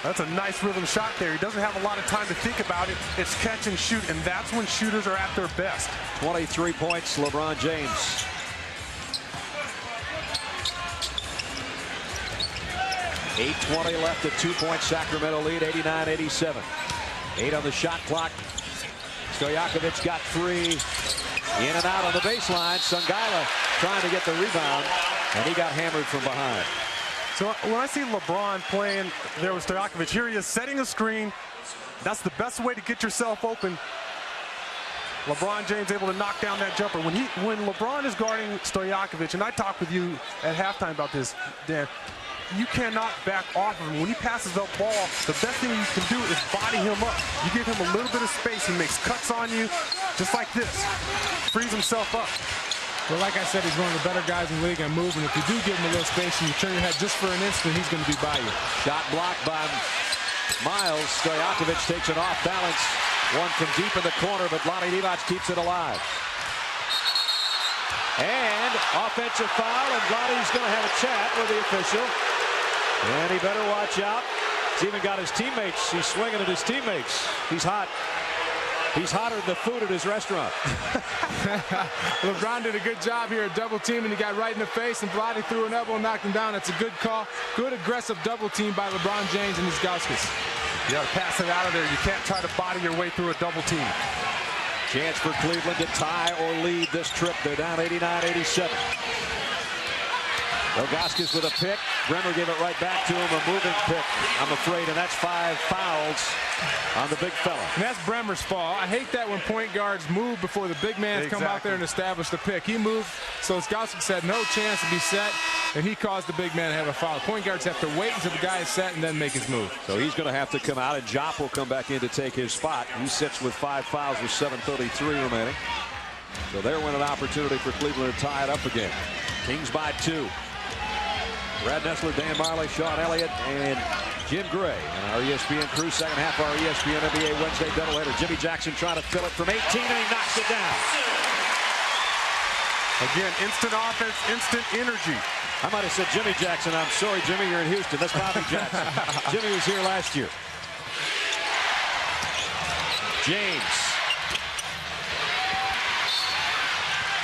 That's a nice rhythm shot there. He doesn't have a lot of time to think about it. It's catch and shoot, and that's when shooters are at their best. 23 points, LeBron James. .820 left, a 2-point Sacramento lead, 89-87. 8 on the shot clock. Stojakovic got 3. In and out on the baseline. Sangala trying to get the rebound, and he got hammered from behind. So when I see LeBron playing there with Stojakovic, here he is setting a screen. That's the best way to get yourself open. LeBron James able to knock down that jumper. When LeBron is guarding Stojakovic, and I talked with you at halftime about this, Dan, you cannot back off of him. When he passes the ball, the best thing you can do is body him up. You give him a little bit of space. He makes cuts on you, just like this. Frees himself up. Well, like I said, he's one of the better guys in the league on move, and if you do give him a little space and you turn your head just for an instant, he's going to be by you. Shot blocked by Miles. Stojakovic takes it off balance. One from deep in the corner, but Vlade Divac keeps it alive. And offensive foul, and Vladdy's going to have a chat with the official. And he better watch out. He's even got his teammates. He's swinging at his teammates. He's hot. He's hotter than the food at his restaurant. LeBron did a good job here at double team, and he got right in the face, and Vladdy threw an elbow and knocked him down. That's a good call. Good aggressive double team by LeBron James and his Gauskas. You got to pass it out of there. You can't try to body your way through a double team. Chance for Cleveland to tie or lead this trip. They're down 89-87. Ilgauskas with a pick. Bremer gave it right back to him. A moving pick, I'm afraid, and that's 5 fouls on the big fella. And that's Bremer's fault. I hate that when point guards move before the big man's come out there and establish the pick. He moved, so Ilgauskas had no chance to be set, and he caused the big man to have a foul. Point guards have to wait until the guy is set and then make his move. So he's going to have to come out, and Jop will come back in to take his spot. He sits with 5 fouls with 7:33 remaining. So there went an opportunity for Cleveland to tie it up again. Kings by 2. Brad Nessler, Dan Marley, Sean Elliott, and Jim Gray. And our ESPN crew, second half of our ESPN NBA Wednesday doubleheader. Jimmy Jackson trying to fill it from 18, and he knocks it down. Again, instant offense, instant energy. I might have said Jimmy Jackson. I'm sorry, Jimmy, you're in Houston. That's Bobby Jackson. Jimmy was here last year. James.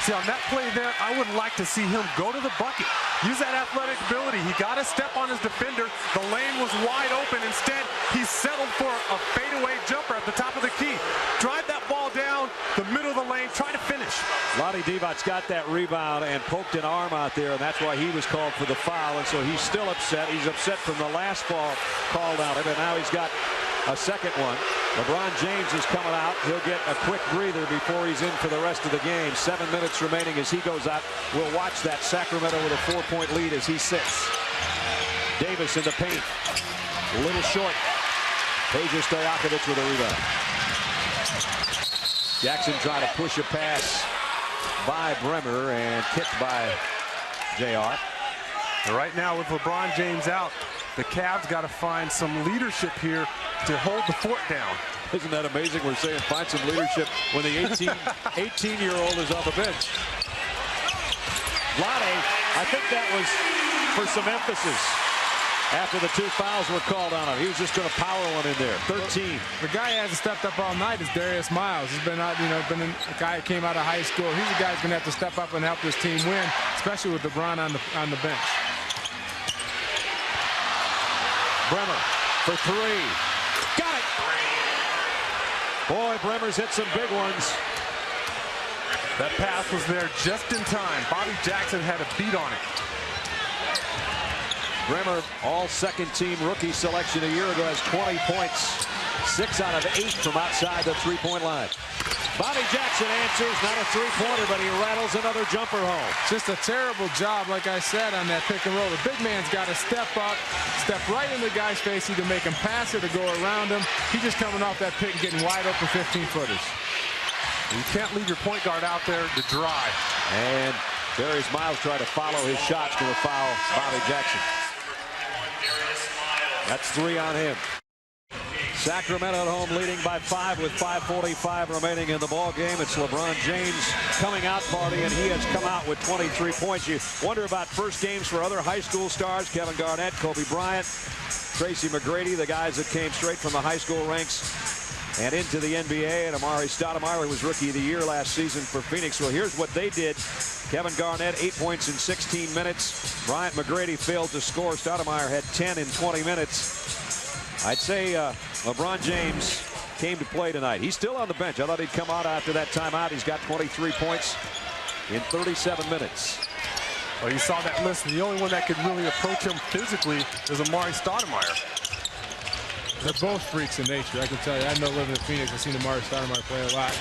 See, on that play there, I would like to see him go to the bucket. Use that athletic ability. He got a step on his defender. The lane was wide open. Instead, he settled for a fadeaway jumper at the top of the key. Drive that ball down the middle of the lane. Try to finish. Vlade Divac got that rebound and poked an arm out there, and that's why he was called for the foul. And so he's still upset. He's upset from the last ball called on him, and now he's got a second one. LeBron James is coming out. He'll get a quick breather before he's in for the rest of the game. 7 minutes remaining as he goes out. We'll watch that. Sacramento with a 4-point lead as he sits. Davis in the paint. A little short. Peja Stojakovic with a rebound. Jackson trying to push a pass by Bremer and kicked by JR. Right now with LeBron James out, the Cavs got to find some leadership here to hold the fort down. Isn't that amazing? We're saying find some leadership when the 18-year-old is on the bench. Vlade, I think that was for some emphasis after the 2 fouls were called on him. He was just going to power one in there. 13. The guy who hasn't stepped up all night is Darius Miles. He's been out, been a guy that came out of high school. He's the guy who's going to have to step up and help this team win, especially with LeBron on the bench. Bremer for 3. Got it. Boy, Bremer's hit some big ones. That pass was there just in time. Bobby Jackson had a beat on it. Bremer, all second-team rookie selection a year ago, has 20 points. 6 out of 8 from outside the 3-point line. Bobby Jackson answers, not a 3-pointer, but he rattles another jumper home. Just a terrible job, like I said, on that pick and roll. The big man's got to step up, step right in the guy's face, either make him pass it or go around him. He's just coming off that pick and getting wide open 15-footers. You can't leave your point guard out there to dry. And Darius Miles tried to follow his shots to foul Bobby Jackson. That's 3 on him. Sacramento at home leading by 5 with 5:45 remaining in the ball game. It's LeBron James coming out party, and he has come out with 23 points. You wonder about first games for other high school stars. Kevin Garnett, Kobe Bryant, Tracy McGrady, the guys that came straight from the high school ranks and into the NBA. And Amari Stoudemire was Rookie of the Year last season for Phoenix. Well, here's what they did. Kevin Garnett, 8 points in 16 minutes. Bryant McGrady failed to score. Stoudemire had 10 in 20 minutes. I'd say LeBron James came to play tonight. He's still on the bench. I thought he'd come out after that timeout. He's got 23 points in 37 minutes. Well, you saw that list. The only one that could really approach him physically is Amari Stoudemire. They're both freaks in nature. I can tell you. I know living in Phoenix, I've seen Amari Stoudemire play a lot.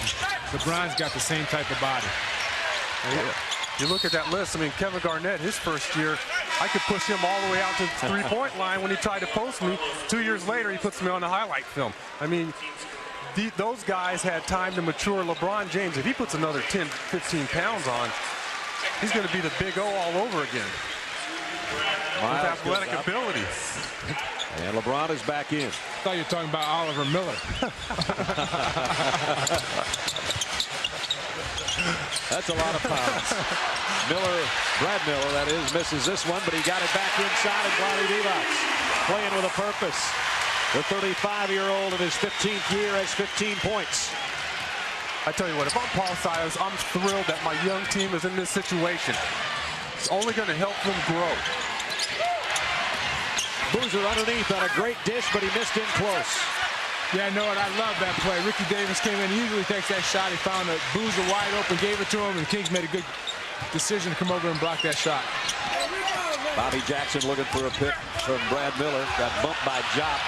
LeBron's got the same type of body. You look at that list. I mean, Kevin Garnett, his first year, I could push him all the way out to the 3-point line when he tried to post me. 2 years later, he puts me on the highlight film. I mean, those guys had time to mature. LeBron James, if he puts another 10, 15 pounds on, He's going to be the big O all over again. With athletic ability. And LeBron is back in. I thought you were talking about Oliver Miller. That's a lot of pounds. Brad Miller, that is, misses this one, but he got it back inside, and Vlade Divac playing with a purpose. The 35-year-old in his 15th year has 15 points. I tell you what, if I'm Paul Silas, I'm thrilled that my young team is in this situation. It's only going to help them grow. Boozer underneath on a great dish, but he missed in close. Yeah, I know it. I love that play. Ricky Davis came in. He usually takes that shot. He found a Boozer wide open, gave it to him, and the Kings made a good decision to come over and block that shot. Bobby Jackson looking for a pick from Brad Miller. Got bumped by Jop.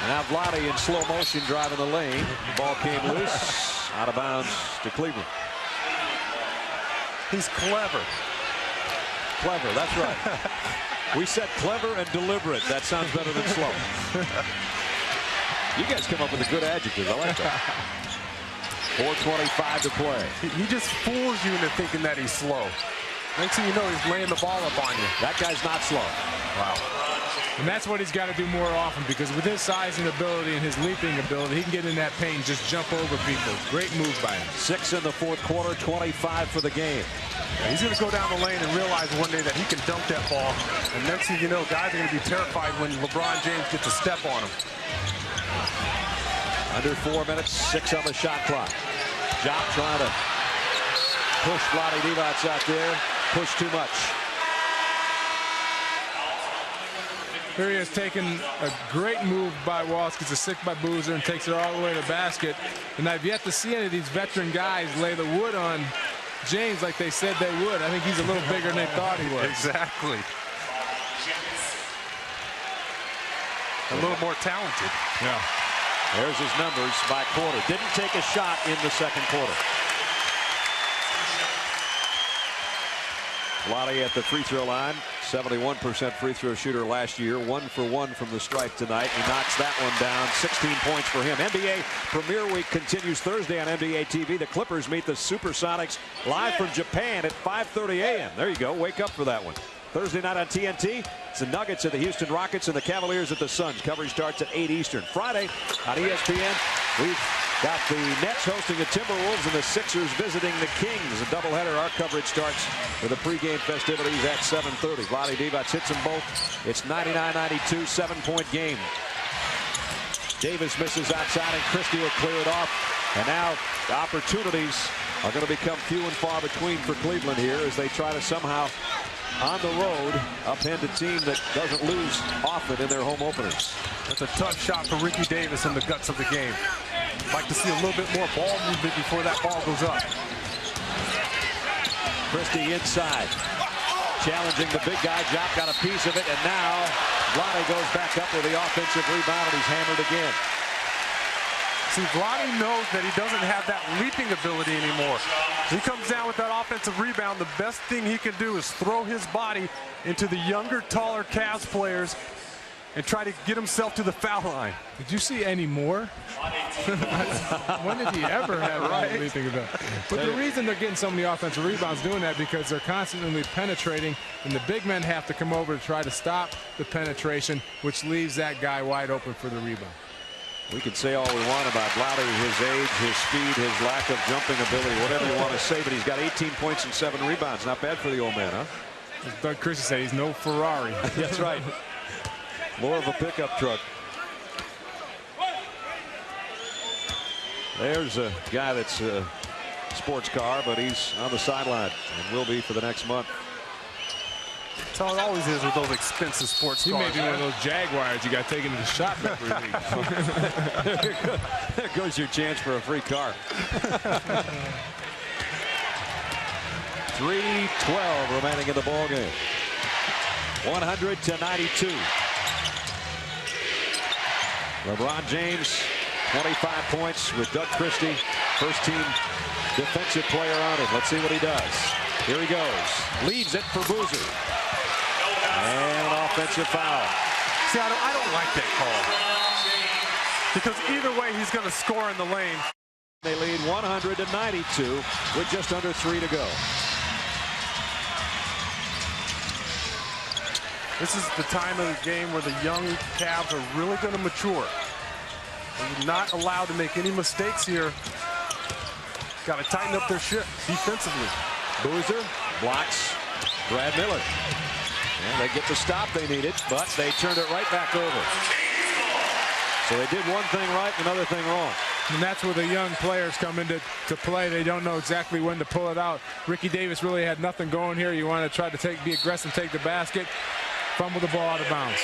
And now Vlade in slow motion driving the lane. The ball came loose. Out of bounds to Cleveland. He's clever. Clever, that's right. We said clever and deliberate. That sounds better than slow. You guys come up with a good adjective. I like that. 4:25 to play. He just fools you into thinking that he's slow. Next thing you know, he's laying the ball up on you. That guy's not slow. Wow. And that's what he's got to do more often, because with his size and ability and his leaping ability, he can get in that paint and just jump over people. Great move by him. 6 in the fourth quarter, 25 for the game. Yeah, he's going to go down the lane and realize one day that he can dunk that ball. And next thing you know, guys are going to be terrified when LeBron James gets a step on him. Under 4 minutes, 6 on the shot clock. Jop trying to push Vlade Divac out there. Push too much. Here he has taken a great move by Walsh, gets a stick by Boozer and takes it all the way to the basket. And I've yet to see any of these veteran guys lay the wood on James like they said they would. I think he's a little bigger than they thought he was. Exactly. A little more talented. Yeah. There's his numbers by quarter. Didn't take a shot in the second quarter. Vlade at the free throw line. 71% free throw shooter last year. 1 for 1 from the stripe tonight. He knocks that one down. 16 points for him. NBA Premier Week continues Thursday on NBA TV. The Clippers meet the Supersonics live from Japan at 5:30 a.m. There you go. Wake up for that one. Thursday night on TNT, it's the Nuggets at the Houston Rockets and the Cavaliers at the Suns. Coverage starts at 8 Eastern. Friday on ESPN, we've got the Nets hosting the Timberwolves and the Sixers visiting the Kings. A doubleheader. Our coverage starts with the pregame festivities at 7:30. Vlade Divac hits them both. It's 99-92, 7-point game. Davis misses outside, and Christie will clear it off. And now the opportunities are going to become few and far between for Cleveland here as they try to somehow, on the road, upend a team that doesn't lose often in their home openers. That's a tough shot for Ricky Davis in the guts of the game. Like to see a little bit more ball movement before that ball goes up. Christie inside. Challenging the big guy. Jop got a piece of it, and now Vlade goes back up with the offensive rebound, and he's hammered again. See, Vlade knows that he doesn't have that leaping ability anymore. He comes down with that offensive rebound. The best thing he can do is throw his body into the younger, taller Cavs players and try to get himself to the foul line. Did you see any more? When did he ever have any leaping ability? But the reason they're getting so many offensive rebounds doing that because they're constantly penetrating, and the big men have to come over to try to stop the penetration, which leaves that guy wide open for the rebound. We can say all we want about Vlade, his age, his speed, his lack of jumping ability, whatever you want to say, but he's got 18 points and 7 rebounds. Not bad for the old man, huh? As Doug Christie said, he's no Ferrari. That's right. More of a pickup truck. There's a guy that's a sports car, but he's on the sideline and will be for the next month. That's how it always is with those expensive sports cars. He may be one of those Jaguars you got taken to the shop every week. There goes your chance for a free car. 3:12 remaining in the ball game. 100-92. LeBron James, 25 points with Doug Christie, first team defensive player on it. Let's see what he does. Here he goes. Leaves it for Boozer. And an offensive foul. See, I don't like that call. Because either way, he's going to score in the lane. They lead 100-92 with just under 3 to go. This is the time of the game where the young Cavs are really going to mature. They're not allowed to make any mistakes here. Got to tighten up their ship defensively. Boozer blocks Brad Miller. And they get the stop they needed, but they turned it right back over. So they did one thing right, another thing wrong. And that's where the young players come into play. They don't know exactly when to pull it out. Ricky Davis really had nothing going here. You want to try to be aggressive, take the basket, fumble the ball out of bounds.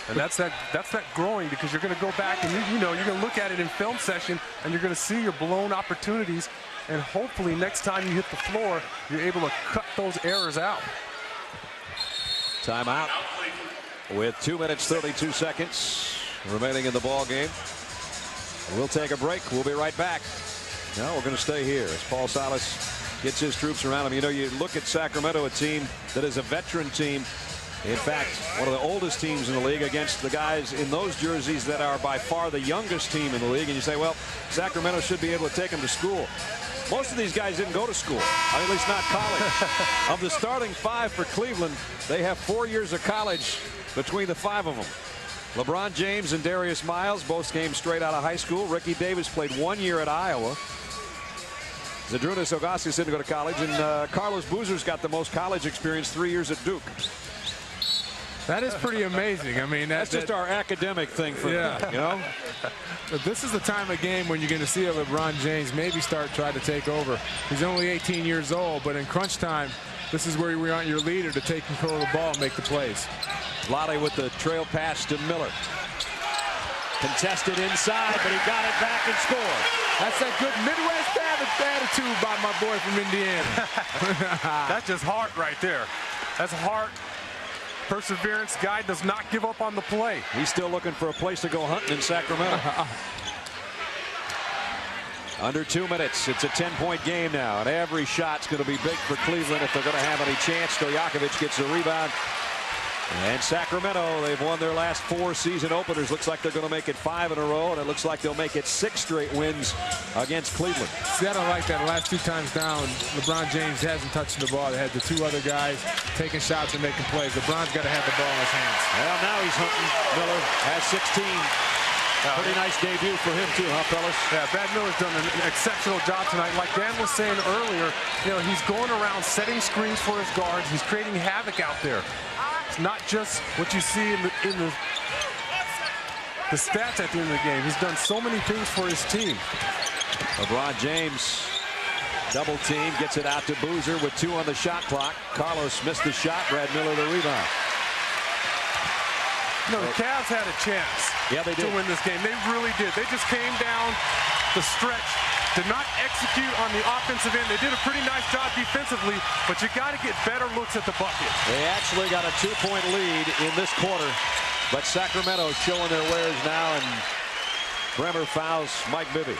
And that's that growing, because you're going to go back and you know you're going to look at it in film session and you're going to see your blown opportunities, and hopefully next time you hit the floor you're able to cut those errors out. Timeout with 2 minutes 32 seconds remaining in the ball game. We'll take a break. We'll be right back. No, we're going to stay here as Paul Silas gets his troops around him. You know, you look at Sacramento, a team that is a veteran team. In fact, one of the oldest teams in the league against the guys in those jerseys that are by far the youngest team in the league. And you say, well, Sacramento should be able to take them to school. Most of these guys didn't go to school, at least not college. Of the starting 5 for Cleveland, they have 4 years of college between the 5 of them. LeBron James and Darius Miles both came straight out of high school. Ricky Davis played 1 year at Iowa. Zydrunas Ilgauskas didn't go to college, and Carlos Boozer's got the most college experience, 3 years at Duke. That is pretty amazing. I mean, that's just our academic thing for them, you know. But this is the time of game when you're going to see a LeBron James maybe try to take over. He's only 18 years old, but in crunch time, this is where you want your leader to take control of the ball and make the plays. Lottie with the trail pass to Miller. Contested inside, but he got it back and scored. That's that good Midwest attitude by my boy from Indiana. That's just heart right there. That's heart. Perseverance. Guy does not give up on the play. He's still looking for a place to go hunting in Sacramento. Under 2 minutes. It's a 10-point game now, and every shot's going to be big for Cleveland if they're going to have any chance. Stojakovic gets the rebound. And Sacramento, they've won their last 4 season openers. Looks like they're going to make it 5 in a row, and it looks like they'll make it 6 straight wins against Cleveland. See, I don't like that. The last 2 times down, LeBron James hasn't touched the ball. They had the 2 other guys taking shots and making plays. LeBron's got to have the ball in his hands. Well, now he's hunting. Miller has 16. Pretty nice debut for him too, huh, fellas? Yeah, Brad Miller's done an exceptional job tonight. Like Dan was saying earlier, you know, he's going around setting screens for his guards. He's creating havoc out there. It's not just what you see in the stats at the end of the game. He's done so many things for his team. LeBron James double team, gets it out to Boozer with 2 on the shot clock. Carlos missed the shot. Brad Miller the rebound. No, the Cavs had a chance to win this game. They really did. They just came down the stretch, did not execute on the offensive end. They did a pretty nice job defensively, but you got to get better looks at the bucket. They actually got a 2-point lead in this quarter, but Sacramento showing their wares now, and Bremer fouls Mike Bibby.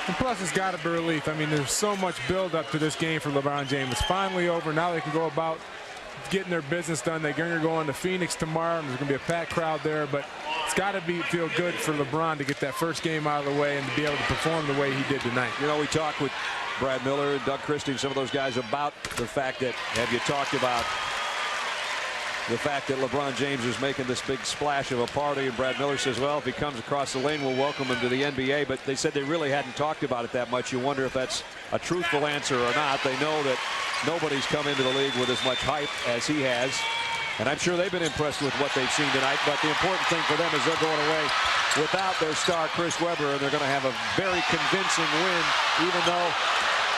And plus, it's got to be relief. I mean, there's so much build-up to this game for LeBron James. It's finally over. Now they can go about getting their business done. They're going to go on to Phoenix tomorrow, and there's going to be a packed crowd there, but it's got to feel good for LeBron to get that first game out of the way and to be able to perform the way he did tonight. You know, we talked with Brad Miller, Doug Christie, and some of those guys about the fact that, have you talked about the fact that LeBron James is making this big splash of a party? And Brad Miller says, well, if he comes across the lane, we'll welcome him to the NBA. But they said they really hadn't talked about it that much. You wonder if that's a truthful answer or not. They know that nobody's come into the league with as much hype as he has. And I'm sure they've been impressed with what they've seen tonight. But the important thing for them is they're going away without their star, Chris Webber, and they're going to have a very convincing win, even though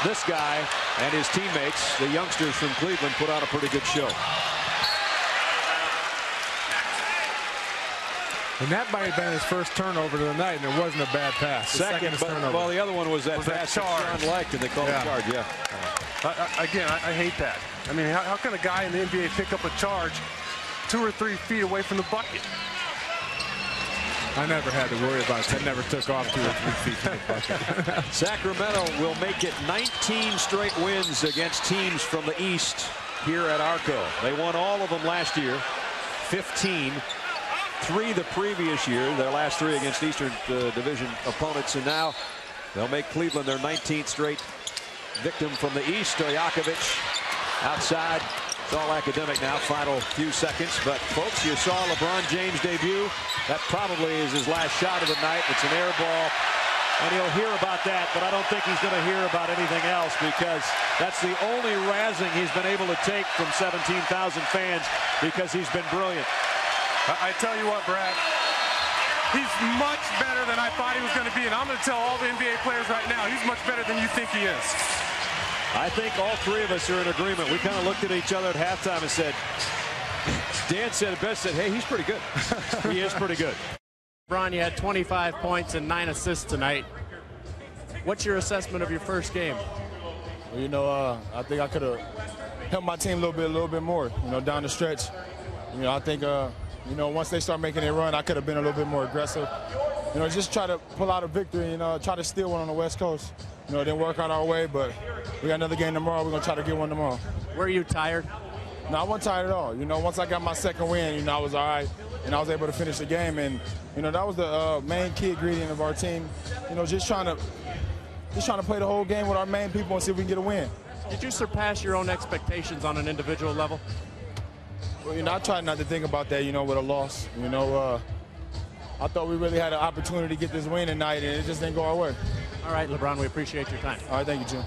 this guy and his teammates, the youngsters from Cleveland, put on a pretty good show. And that might have been his first turnover of the night, and it wasn't a bad pass. Second turnover. Well, the other one was that pass that Sean liked, and they called it charge, Again, I hate that. I mean, how can a guy in the NBA pick up a charge 2 or 3 feet away from the bucket? I never had to worry about it. I never took off 2 or 3 feet from the bucket. Sacramento will make it 19 straight wins against teams from the East here at Arco. They won all of them last year, 15. 3 the previous year, their last 3 against Eastern Division opponents, and now they'll make Cleveland their 19th straight victim from the East. Stojakovic outside. It's all academic now, final few seconds. But, folks, you saw LeBron James debut. That probably is his last shot of the night. It's an air ball. And he'll hear about that, but I don't think he's going to hear about anything else, because that's the only razzing he's been able to take from 17,000 fans, because he's been brilliant. I tell you what, Brad, he's much better than I thought he was going to be, and I'm going to tell all the NBA players right now, he's much better than you think he is. I think all 3 of us are in agreement. We kind of looked at each other at halftime and said, Dan said it best, said, hey, he's pretty good. He is pretty good. LeBron, you had 25 points and 9 assists tonight. What's your assessment of your first game? Well, you know, I think I could have helped my team a little bit more, you know, down the stretch. You know, I think, you know, once they start making a run, I could have been a little bit more aggressive. You know, just try to pull out a victory, you know, try to steal one on the West Coast. You know, it didn't work out our way, but we got another game tomorrow. We're going to try to get one tomorrow. Were you tired? No, I wasn't tired at all. You know, once I got my second win, you know, I was all right, and I was able to finish the game. And, you know, that was the main key ingredient of our team. You know, just trying to play the whole game with our main people and see if we can get a win. Did you surpass your own expectations on an individual level? Well, you know, I tried not to think about that, you know, with a loss. You know, I thought we really had an opportunity to get this win tonight, and it just didn't go our way. All right, LeBron, we appreciate your time. All right, thank you, Jim.